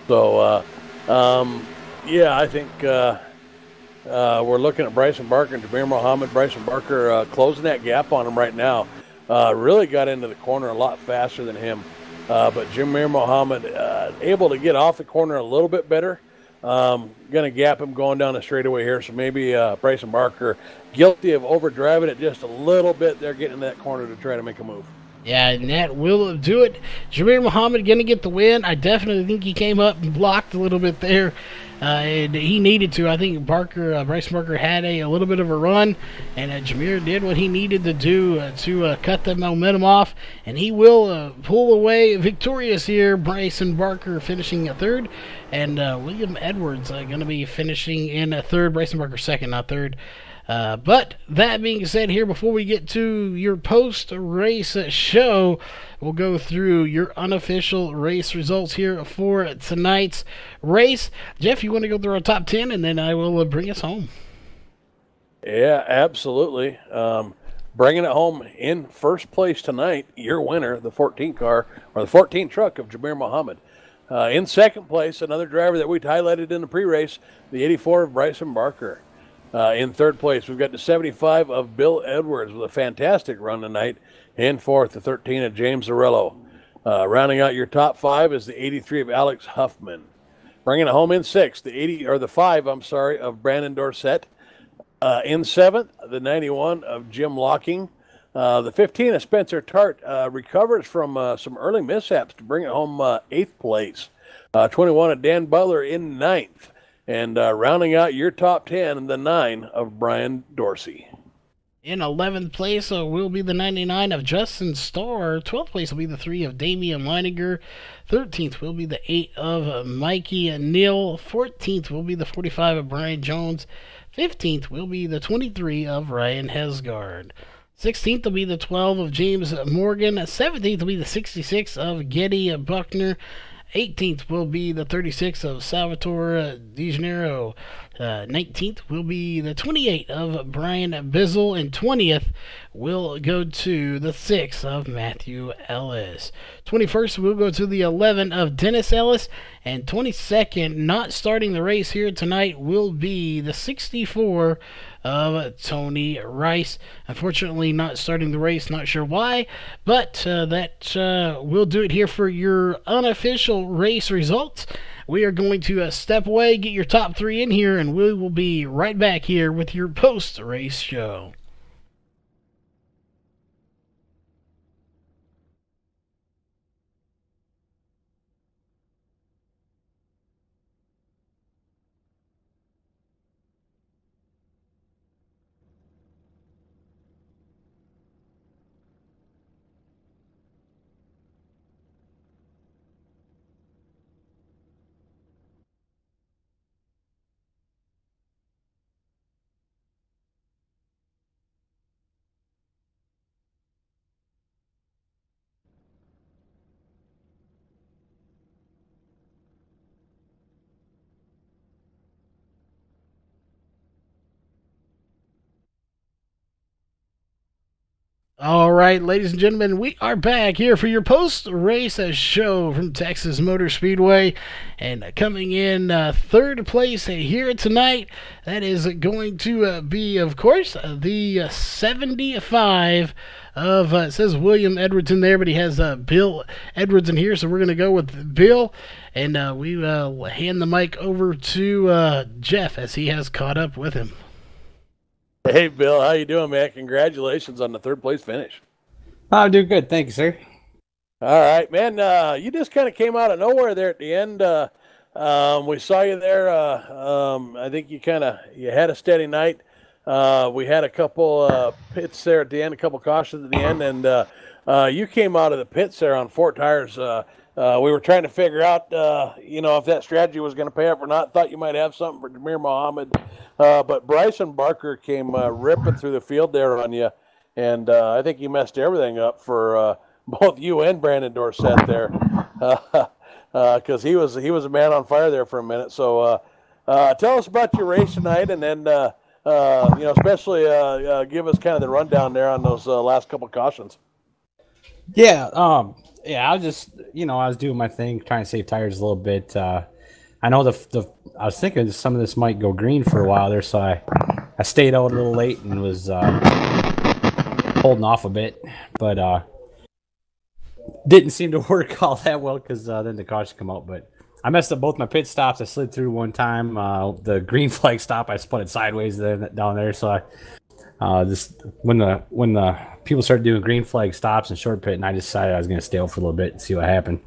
So, I think we're looking at Bryson Barker and Jameer Muhammad. Bryson Barker closing that gap on him right now. Really got into the corner a lot faster than him. But Jameer Muhammad able to get off the corner a little bit better. Going to gap him going down the straightaway here. So maybe Bryson Barker guilty of overdriving it just a little bit there, getting in that corner to try to make a move. Yeah, and that will do it. Jameer Muhammad going to get the win. I definitely think he came up and blocked a little bit there. And he needed to. I think Bryson Barker had a little bit of a run, and Jameer did what he needed to do to cut the momentum off, and he will pull away victorious here. Bryson Barker finishing third, and William Edwards going to be finishing in third. Bryson Barker second, not third. But that being said, here before we get to your post-race show, we'll go through your unofficial race results here for tonight's race. Jeff, you want to go through our top 10, and then I will bring us home. Yeah, absolutely. Bringing it home in first place tonight, your winner, the 14 car, or the 14 truck of Jameer Muhammad. In second place, another driver that we highlighted in the pre-race, the 84 of Bryson Barker. In third place, we've got the 75 of Bill Edwards with a fantastic run tonight. In fourth, the 13 of James Zarello. Rounding out your top five is the 83 of Alex Huffman. Bringing it home in sixth, the 5 of Brandon Dorsett. In seventh, the 91 of Jim Locking. The 15 of Spencer Tart recovers from some early mishaps to bring it home eighth place. 21 of Dan Butler in ninth. And rounding out your top 10, the 9 of Brian Dorsey. In 11th place will be the 99 of Justin Starr. 12th place will be the 3 of Damian Leininger. 13th will be the 8 of Mikey Neal. 14th will be the 45 of Brian Jones. 15th will be the 23 of Ryan Hesgard. 16th will be the 12 of James Morgan. 17th will be the 66 of Getty Buckner. 18th will be the 36 of Salvatore De Janeiro. 19th will be the 28 of Brian Bizzle. And 20th will go to the 6 of Matthew Ellis. 21st will go to the 11 of Dennis Ellis. And 22nd, not starting the race here tonight, will be the 64 of Tony Rice. Unfortunately, not starting the race, not sure why, but that will do it here for your unofficial race results. We are going to step away, get your top 3 in here, and we will be right back here with your post-race show. All right, ladies and gentlemen, we are back here for your post-race show from Texas Motor Speedway. And coming in third place here tonight, that is going to be, of course, the 75 of, it says William Edwards in there, but he has Bill Edwards in here, so we're going to go with Bill. And we will hand the mic over to Jeff as he has caught up with him. Hey, Bill, how you doing, man? Congratulations on the third place finish. I'm doing good. Thank you, sir. All right, man. You just kind of came out of nowhere there at the end. We saw you there. I think you had a steady night. We had a couple pits there at the end, a couple cautions at the end, and you came out of the pits there on 4 tires. We were trying to figure out, if that strategy was going to pay off or not. Thought you might have something for Jameer Muhammad. But Bryson Barker came ripping through the field there on you, and I think you messed everything up for both you and Brandon Dorsett there, because he was a man on fire there for a minute. So tell us about your race tonight, and then especially give us kind of the rundown there on those last couple cautions. Yeah, I was just, I was doing my thing, trying to save tires a little bit. I know I was thinking some of this might go green for a while there, so I stayed out a little late and was holding off a bit, but didn't seem to work all that well because then the caution come out. But I messed up both my pit stops. I slid through one time. The green flag stop, I spun it sideways down there. So just when the people started doing green flag stops and short pit, and I decided I was going to stay out for a little bit and see what happened.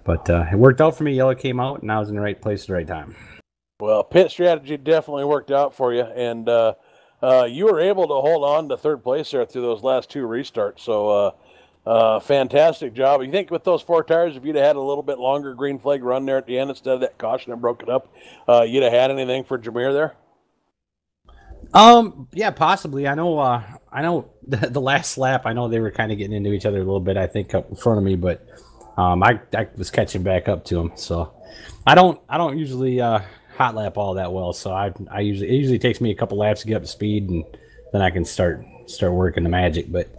But it worked out for me. Yellow came out, and I was in the right place at the right time. Well, pit strategy definitely worked out for you, and you were able to hold on to third place there through those last 2 restarts. So fantastic job. You think with those 4 tires, if you'd have had a little bit longer green flag run there at the end instead of that caution that broke it up, you'd have had anything for Jameer there? Yeah, possibly. I know the last lap, I know they were kind of getting into each other a little bit, I think, up in front of me, but I was catching back up to them. So I don't usually hot lap all that well. So it usually takes me a couple laps to get up to speed, and then I can start working the magic. But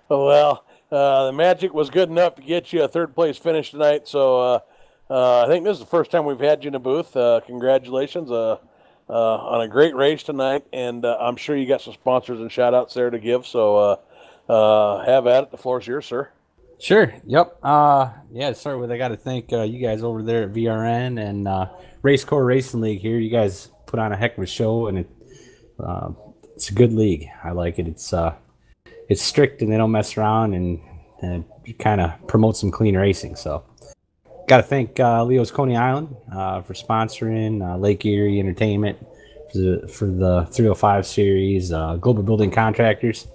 well, the magic was good enough to get you a third place finish tonight. So I think this is the first time we've had you in a booth. Congratulations on a great race tonight, and I'm sure you got some sponsors and shout outs there to give. So have at it. The floor's yours, sir. Sure. Yep. Yeah, to start with, I got to thank you guys over there at VRN and RACECORE Racing League here. You guys put on a heck of a show, and it's a good league. I like it. It's strict, and they don't mess around, and it kind of promotes some clean racing. So got to thank Leo's Coney Island for sponsoring, Lake Erie Entertainment for the 305 series, Global Building Contractors.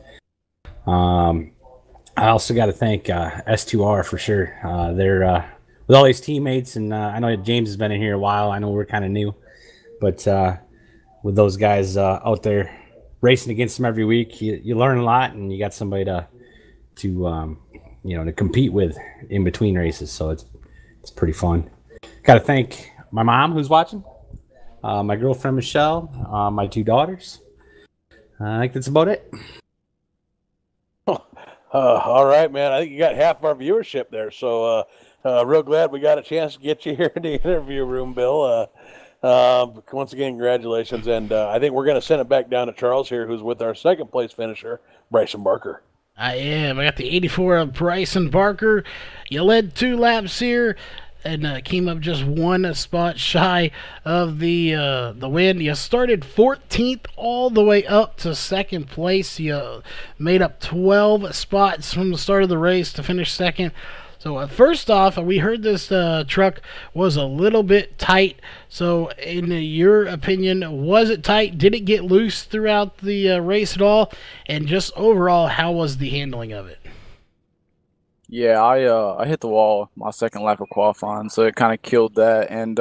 I also got to thank S2R for sure. They're with all these teammates, and I know James has been in here a while. I know we're kind of new, but with those guys out there racing against them every week, you learn a lot, and you got somebody to compete with in between races. So it's pretty fun. Got to thank my mom who's watching, my girlfriend Michelle, my 2 daughters. I think that's about it. All right, man. I think you got half of our viewership there. So real glad we got a chance to get you here in the interview room, Bill. Once again, congratulations. And I think we're going to send it back down to Charles here, who's with our second place finisher, Bryson Barker. I am. I got the 84 of Bryson Barker. You led 2 laps here and came up just 1 spot shy of the win. You started 14th all the way up to second place. You made up 12 spots from the start of the race to finish second. So first off, we heard this truck was a little bit tight. So in your opinion, was it tight? Did it get loose throughout the race at all? And just overall, how was the handling of it? Yeah, I hit the wall my second lap of qualifying, so it kind of killed that. And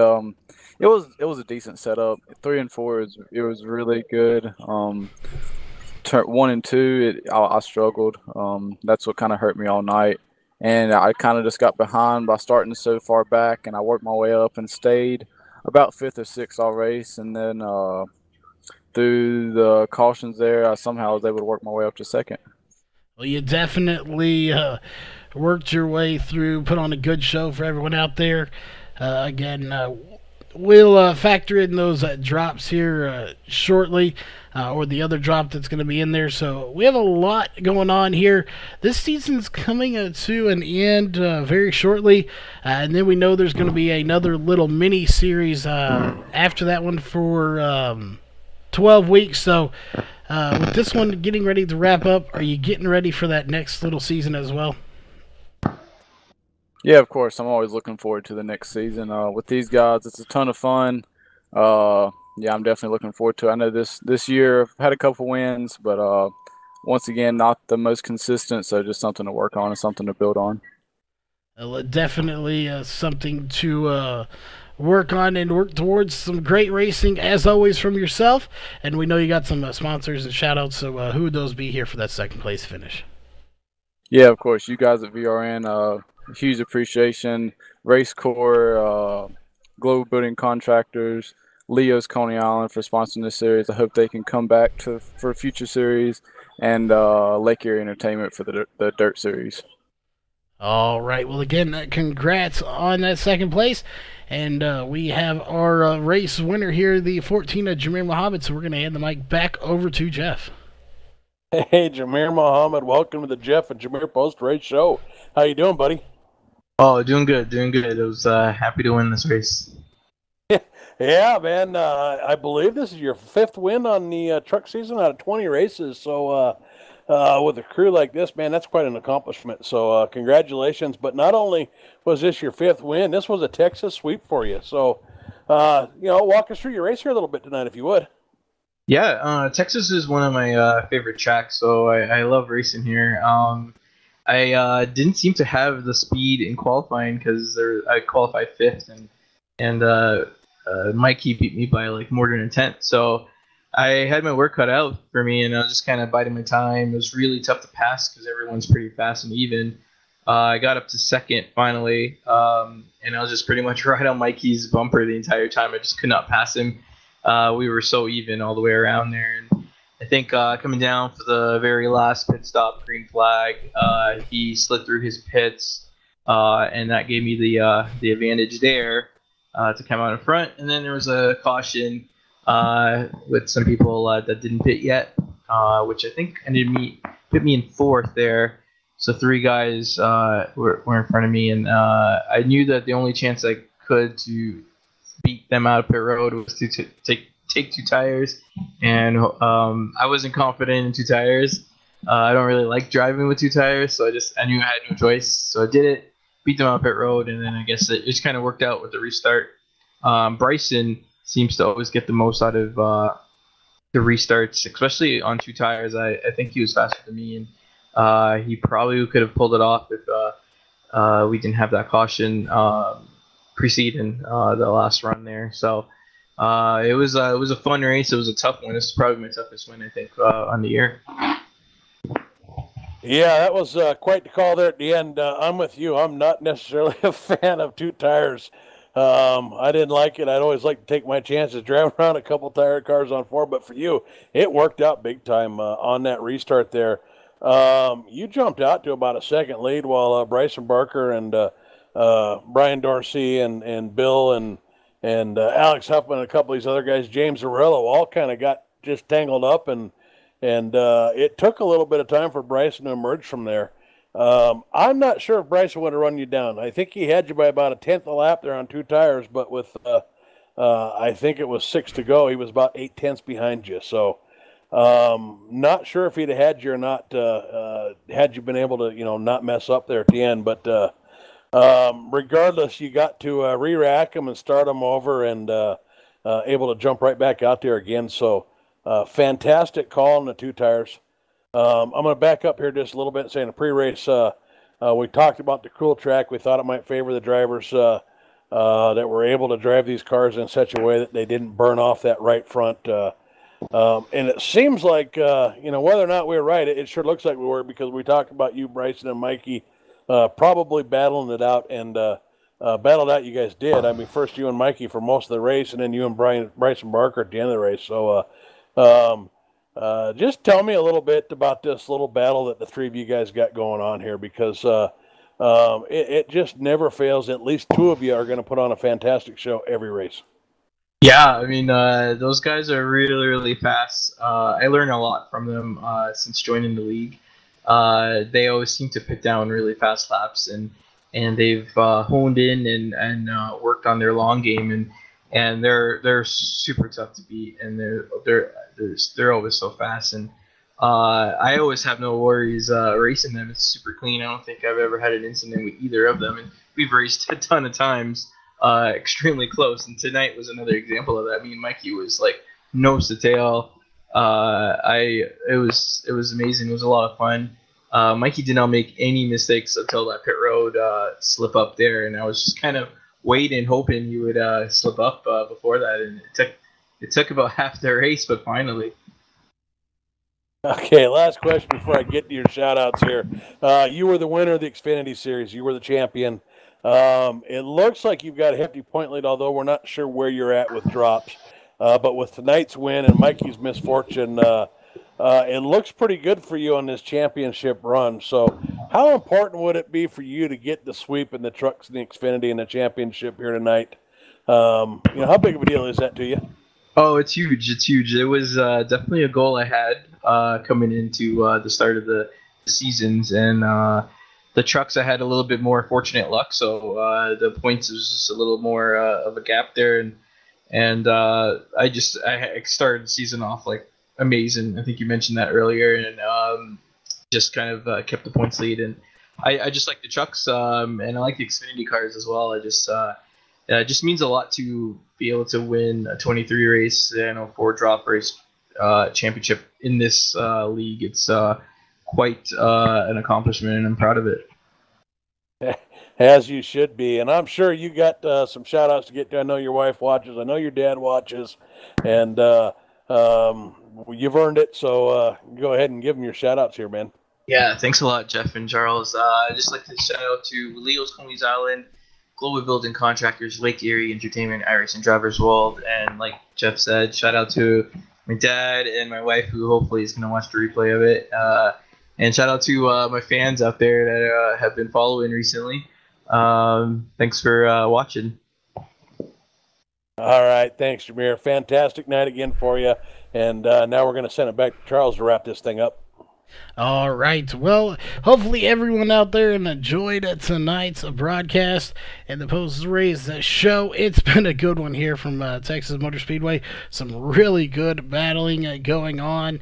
it was a decent setup. 3 and 4 it was really good. Turn 1 and 2, I struggled. That's what kind of hurt me all night. And I kind of just got behind by starting so far back, and I worked my way up and stayed about 5th or 6th all race. And then through the cautions there, I somehow was able to work my way up to 2nd. Well, you definitely worked your way through, put on a good show for everyone out there. Again, we'll factor in those drops here shortly, or the other drop that's going to be in there. So we have a lot going on here. This season's coming to an end very shortly, and then we know there's going to be another little mini series after that one for 12 weeks. So with this one getting ready to wrap up, are you getting ready for that next little season as well? Yeah, of course. I'm always looking forward to the next season. With these guys, it's a ton of fun. Yeah, I'm definitely looking forward to it. I know this year I've had a couple wins, but once again, not the most consistent, so just something to work on and something to build on. Definitely something to work on and work towards some great racing, as always, from yourself. And we know you got some sponsors and shout-outs, so who would those be here for that second place finish? Yeah, of course. You guys at VRN, huge appreciation. RACECORE, Global Building Contractors, Leo's Coney Island for sponsoring this series. I hope they can come back for a future series, and Lake Erie Entertainment for the Dirt Series. All right. Well, again, congrats on that second place. And we have our race winner here, the 14 of Jameer Muhammad. So we're going to hand the mic back over to Jeff. Hey, Jameer Muhammad, welcome to the Jeff and Jameer Post Race Show. How you doing, buddy? Oh, doing good, doing good. I was happy to win this race. Yeah, man. I believe this is your 5th win on the truck season out of 20 races. So with a crew like this, man, that's quite an accomplishment. So congratulations. But not only was this your 5th win, this was a Texas sweep for you. So, walk us through your race here a little bit tonight, if you would. Yeah, Texas is one of my favorite tracks, so I love racing here. I didn't seem to have the speed in qualifying because I qualified 5th, and Mikey beat me by like more than a tenth. So I had my work cut out for me, and I was just kind of biding my time. It was really tough to pass because everyone's pretty fast and even. I got up to 2nd finally, and I was just pretty much right on Mikey's bumper the entire time. I just could not pass him. We were so even all the way around there. And I think coming down for the very last pit stop, green flag, he slid through his pits, and that gave me the advantage there to come out in front. And then there was a caution with some people that didn't pit yet, which I think put me in 4th there. So 3 guys were in front of me, and I knew that the only chance I could to beat them out of pit road was to take 2 tires, and I wasn't confident in 2 tires. I don't really like driving with 2 tires, so I knew I had no choice. So I did it, beat them out of pit road, and then I guess it just kind of worked out with the restart. Bryson seems to always get the most out of the restarts, especially on 2 tires. I think he was faster than me, and he probably could have pulled it off if we didn't have that caution preceding the last run there. So it was a fun race. It was a tough one. This is probably my toughest win, I think, on the year. Yeah, that was quite the call there at the end. I'm with you. I'm not necessarily a fan of 2 tires. I didn't like it. I'd always like to take my chances driving around a couple tire cars on 4, but for you, it worked out big time on that restart there. You jumped out to about a 2nd lead while Bryson Barker and Brian Dorsey and Bill and Alex Huffman and a couple of these other guys, James Aurello, all kind of got just tangled up, and it took a little bit of time for Bryson to emerge from there. I'm not sure if Bryson would have run you down. I think he had you by about a 10th a lap there on 2 tires, but with I think it was 6 to go, he was about 8/10 behind you. So not sure if he'd have had you or not had you been able to not mess up there at the end, but regardless, you got to re-rack them and start them over, and able to jump right back out there again. So fantastic call on the 2 tires. I'm going to back up here just a little bit, saying a pre-race, we talked about the cool track. We thought it might favor the drivers that were able to drive these cars in such a way that they didn't burn off that right front. And it seems like, whether or not we were right, it sure looks like we were, because we talked about you, Bryson, and Mikey probably battling it out, and battled out you guys did. I mean, first you and Mikey for most of the race, and then you and Bryson Barker at the end of the race. So just tell me a little bit about this little battle that the 3 of you guys got going on here, because it just never fails. At least 2 of you are going to put on a fantastic show every race. Yeah, I mean, those guys are really, really fast. I learned a lot from them since joining the league. They always seem to put down really fast laps, and they've honed in and worked on their long game, and they're super tough to beat, and they're always so fast, and I always have no worries racing them. It's super clean. I don't think I've ever had an incident with either of them, and we've raced a ton of times, extremely close, and tonight was another example of that. Me and Mikey was like nose to tail. It was amazing. It was a lot of fun. Mikey did not make any mistakes until that pit road slip up there, and I was just kind of waiting, hoping he would slip up before that, and it took about half the race, but finally. Okay, last question before I get to your shout-outs here. You were the winner of the Xfinity Series. You were the champion. It looks like you've got a hefty point lead, although we're not sure where you're at with drops. But with tonight's win and Mikey's misfortune, it looks pretty good for you on this championship run. So How important would it be for you to get the sweep in the trucks and the Xfinity and the championship here tonight? How big of a deal is that to you? Oh, it's huge. It's huge. It was definitely a goal I had coming into the start of the seasons, and the trucks I had a little bit more fortunate luck, so the points was just a little more of a gap there, and I started the season off like amazing. I think you mentioned that earlier, and just kind of kept the points lead, and I just like the trucks, and I like the Xfinity cars as well. It just means a lot to be able to win a 23 race and a 4 drop race championship in this league. It's quite an accomplishment, and I'm proud of it. As you should be. And I'm sure you got some shout outs to get to. I know your wife watches. I know your dad watches. And you've earned it. So go ahead and give them your shout outs here, man. Yeah, thanks a lot, Jeff and Charles. I'd just like to shout out to Leo's Coney's Island, Global Building Contractors, Lake Erie Entertainment, iRacing Drivers World. And like Jeff said, shout out to my dad and my wife, who hopefully is going to watch the replay of it. And shout out to my fans out there that have been following recently. Thanks for watching. All right. Thanks, Jameer. Fantastic night again for you. And now we're going to send it back to Charles to wrap this thing up. All right. Well, hopefully everyone out there enjoyed tonight's broadcast and the post-race show. It's been a good one here from Texas Motor Speedway. Some really good battling going on.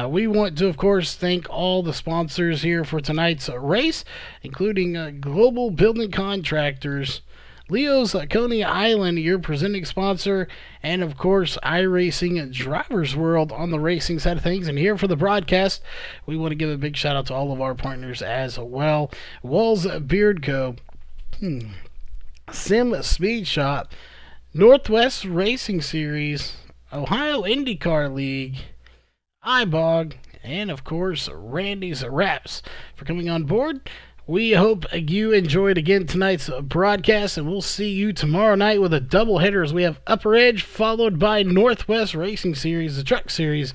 We want to, of course, thank all the sponsors here for tonight's race, including Global Building Contractors, Leo's Coney Island, your presenting sponsor, and, of course, iRacing Drivers World on the racing side of things. And here for the broadcast, we want to give a big shout-out to all of our partners as well. Walls Beard Co., Sim Speed Shop, Northwest Racing Series, Ohio IndyCar League, iBog, and of course Randy's Wraps for coming on board. We hope you enjoyed again tonight's broadcast, and we'll see you tomorrow night with a doubleheader as we have Upper Edge followed by Northwest Racing Series, the Truck Series,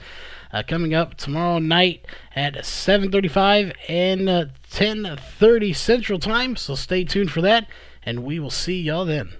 coming up tomorrow night at 7:35 and 10:30 Central Time. So stay tuned for that, and we will see y'all then.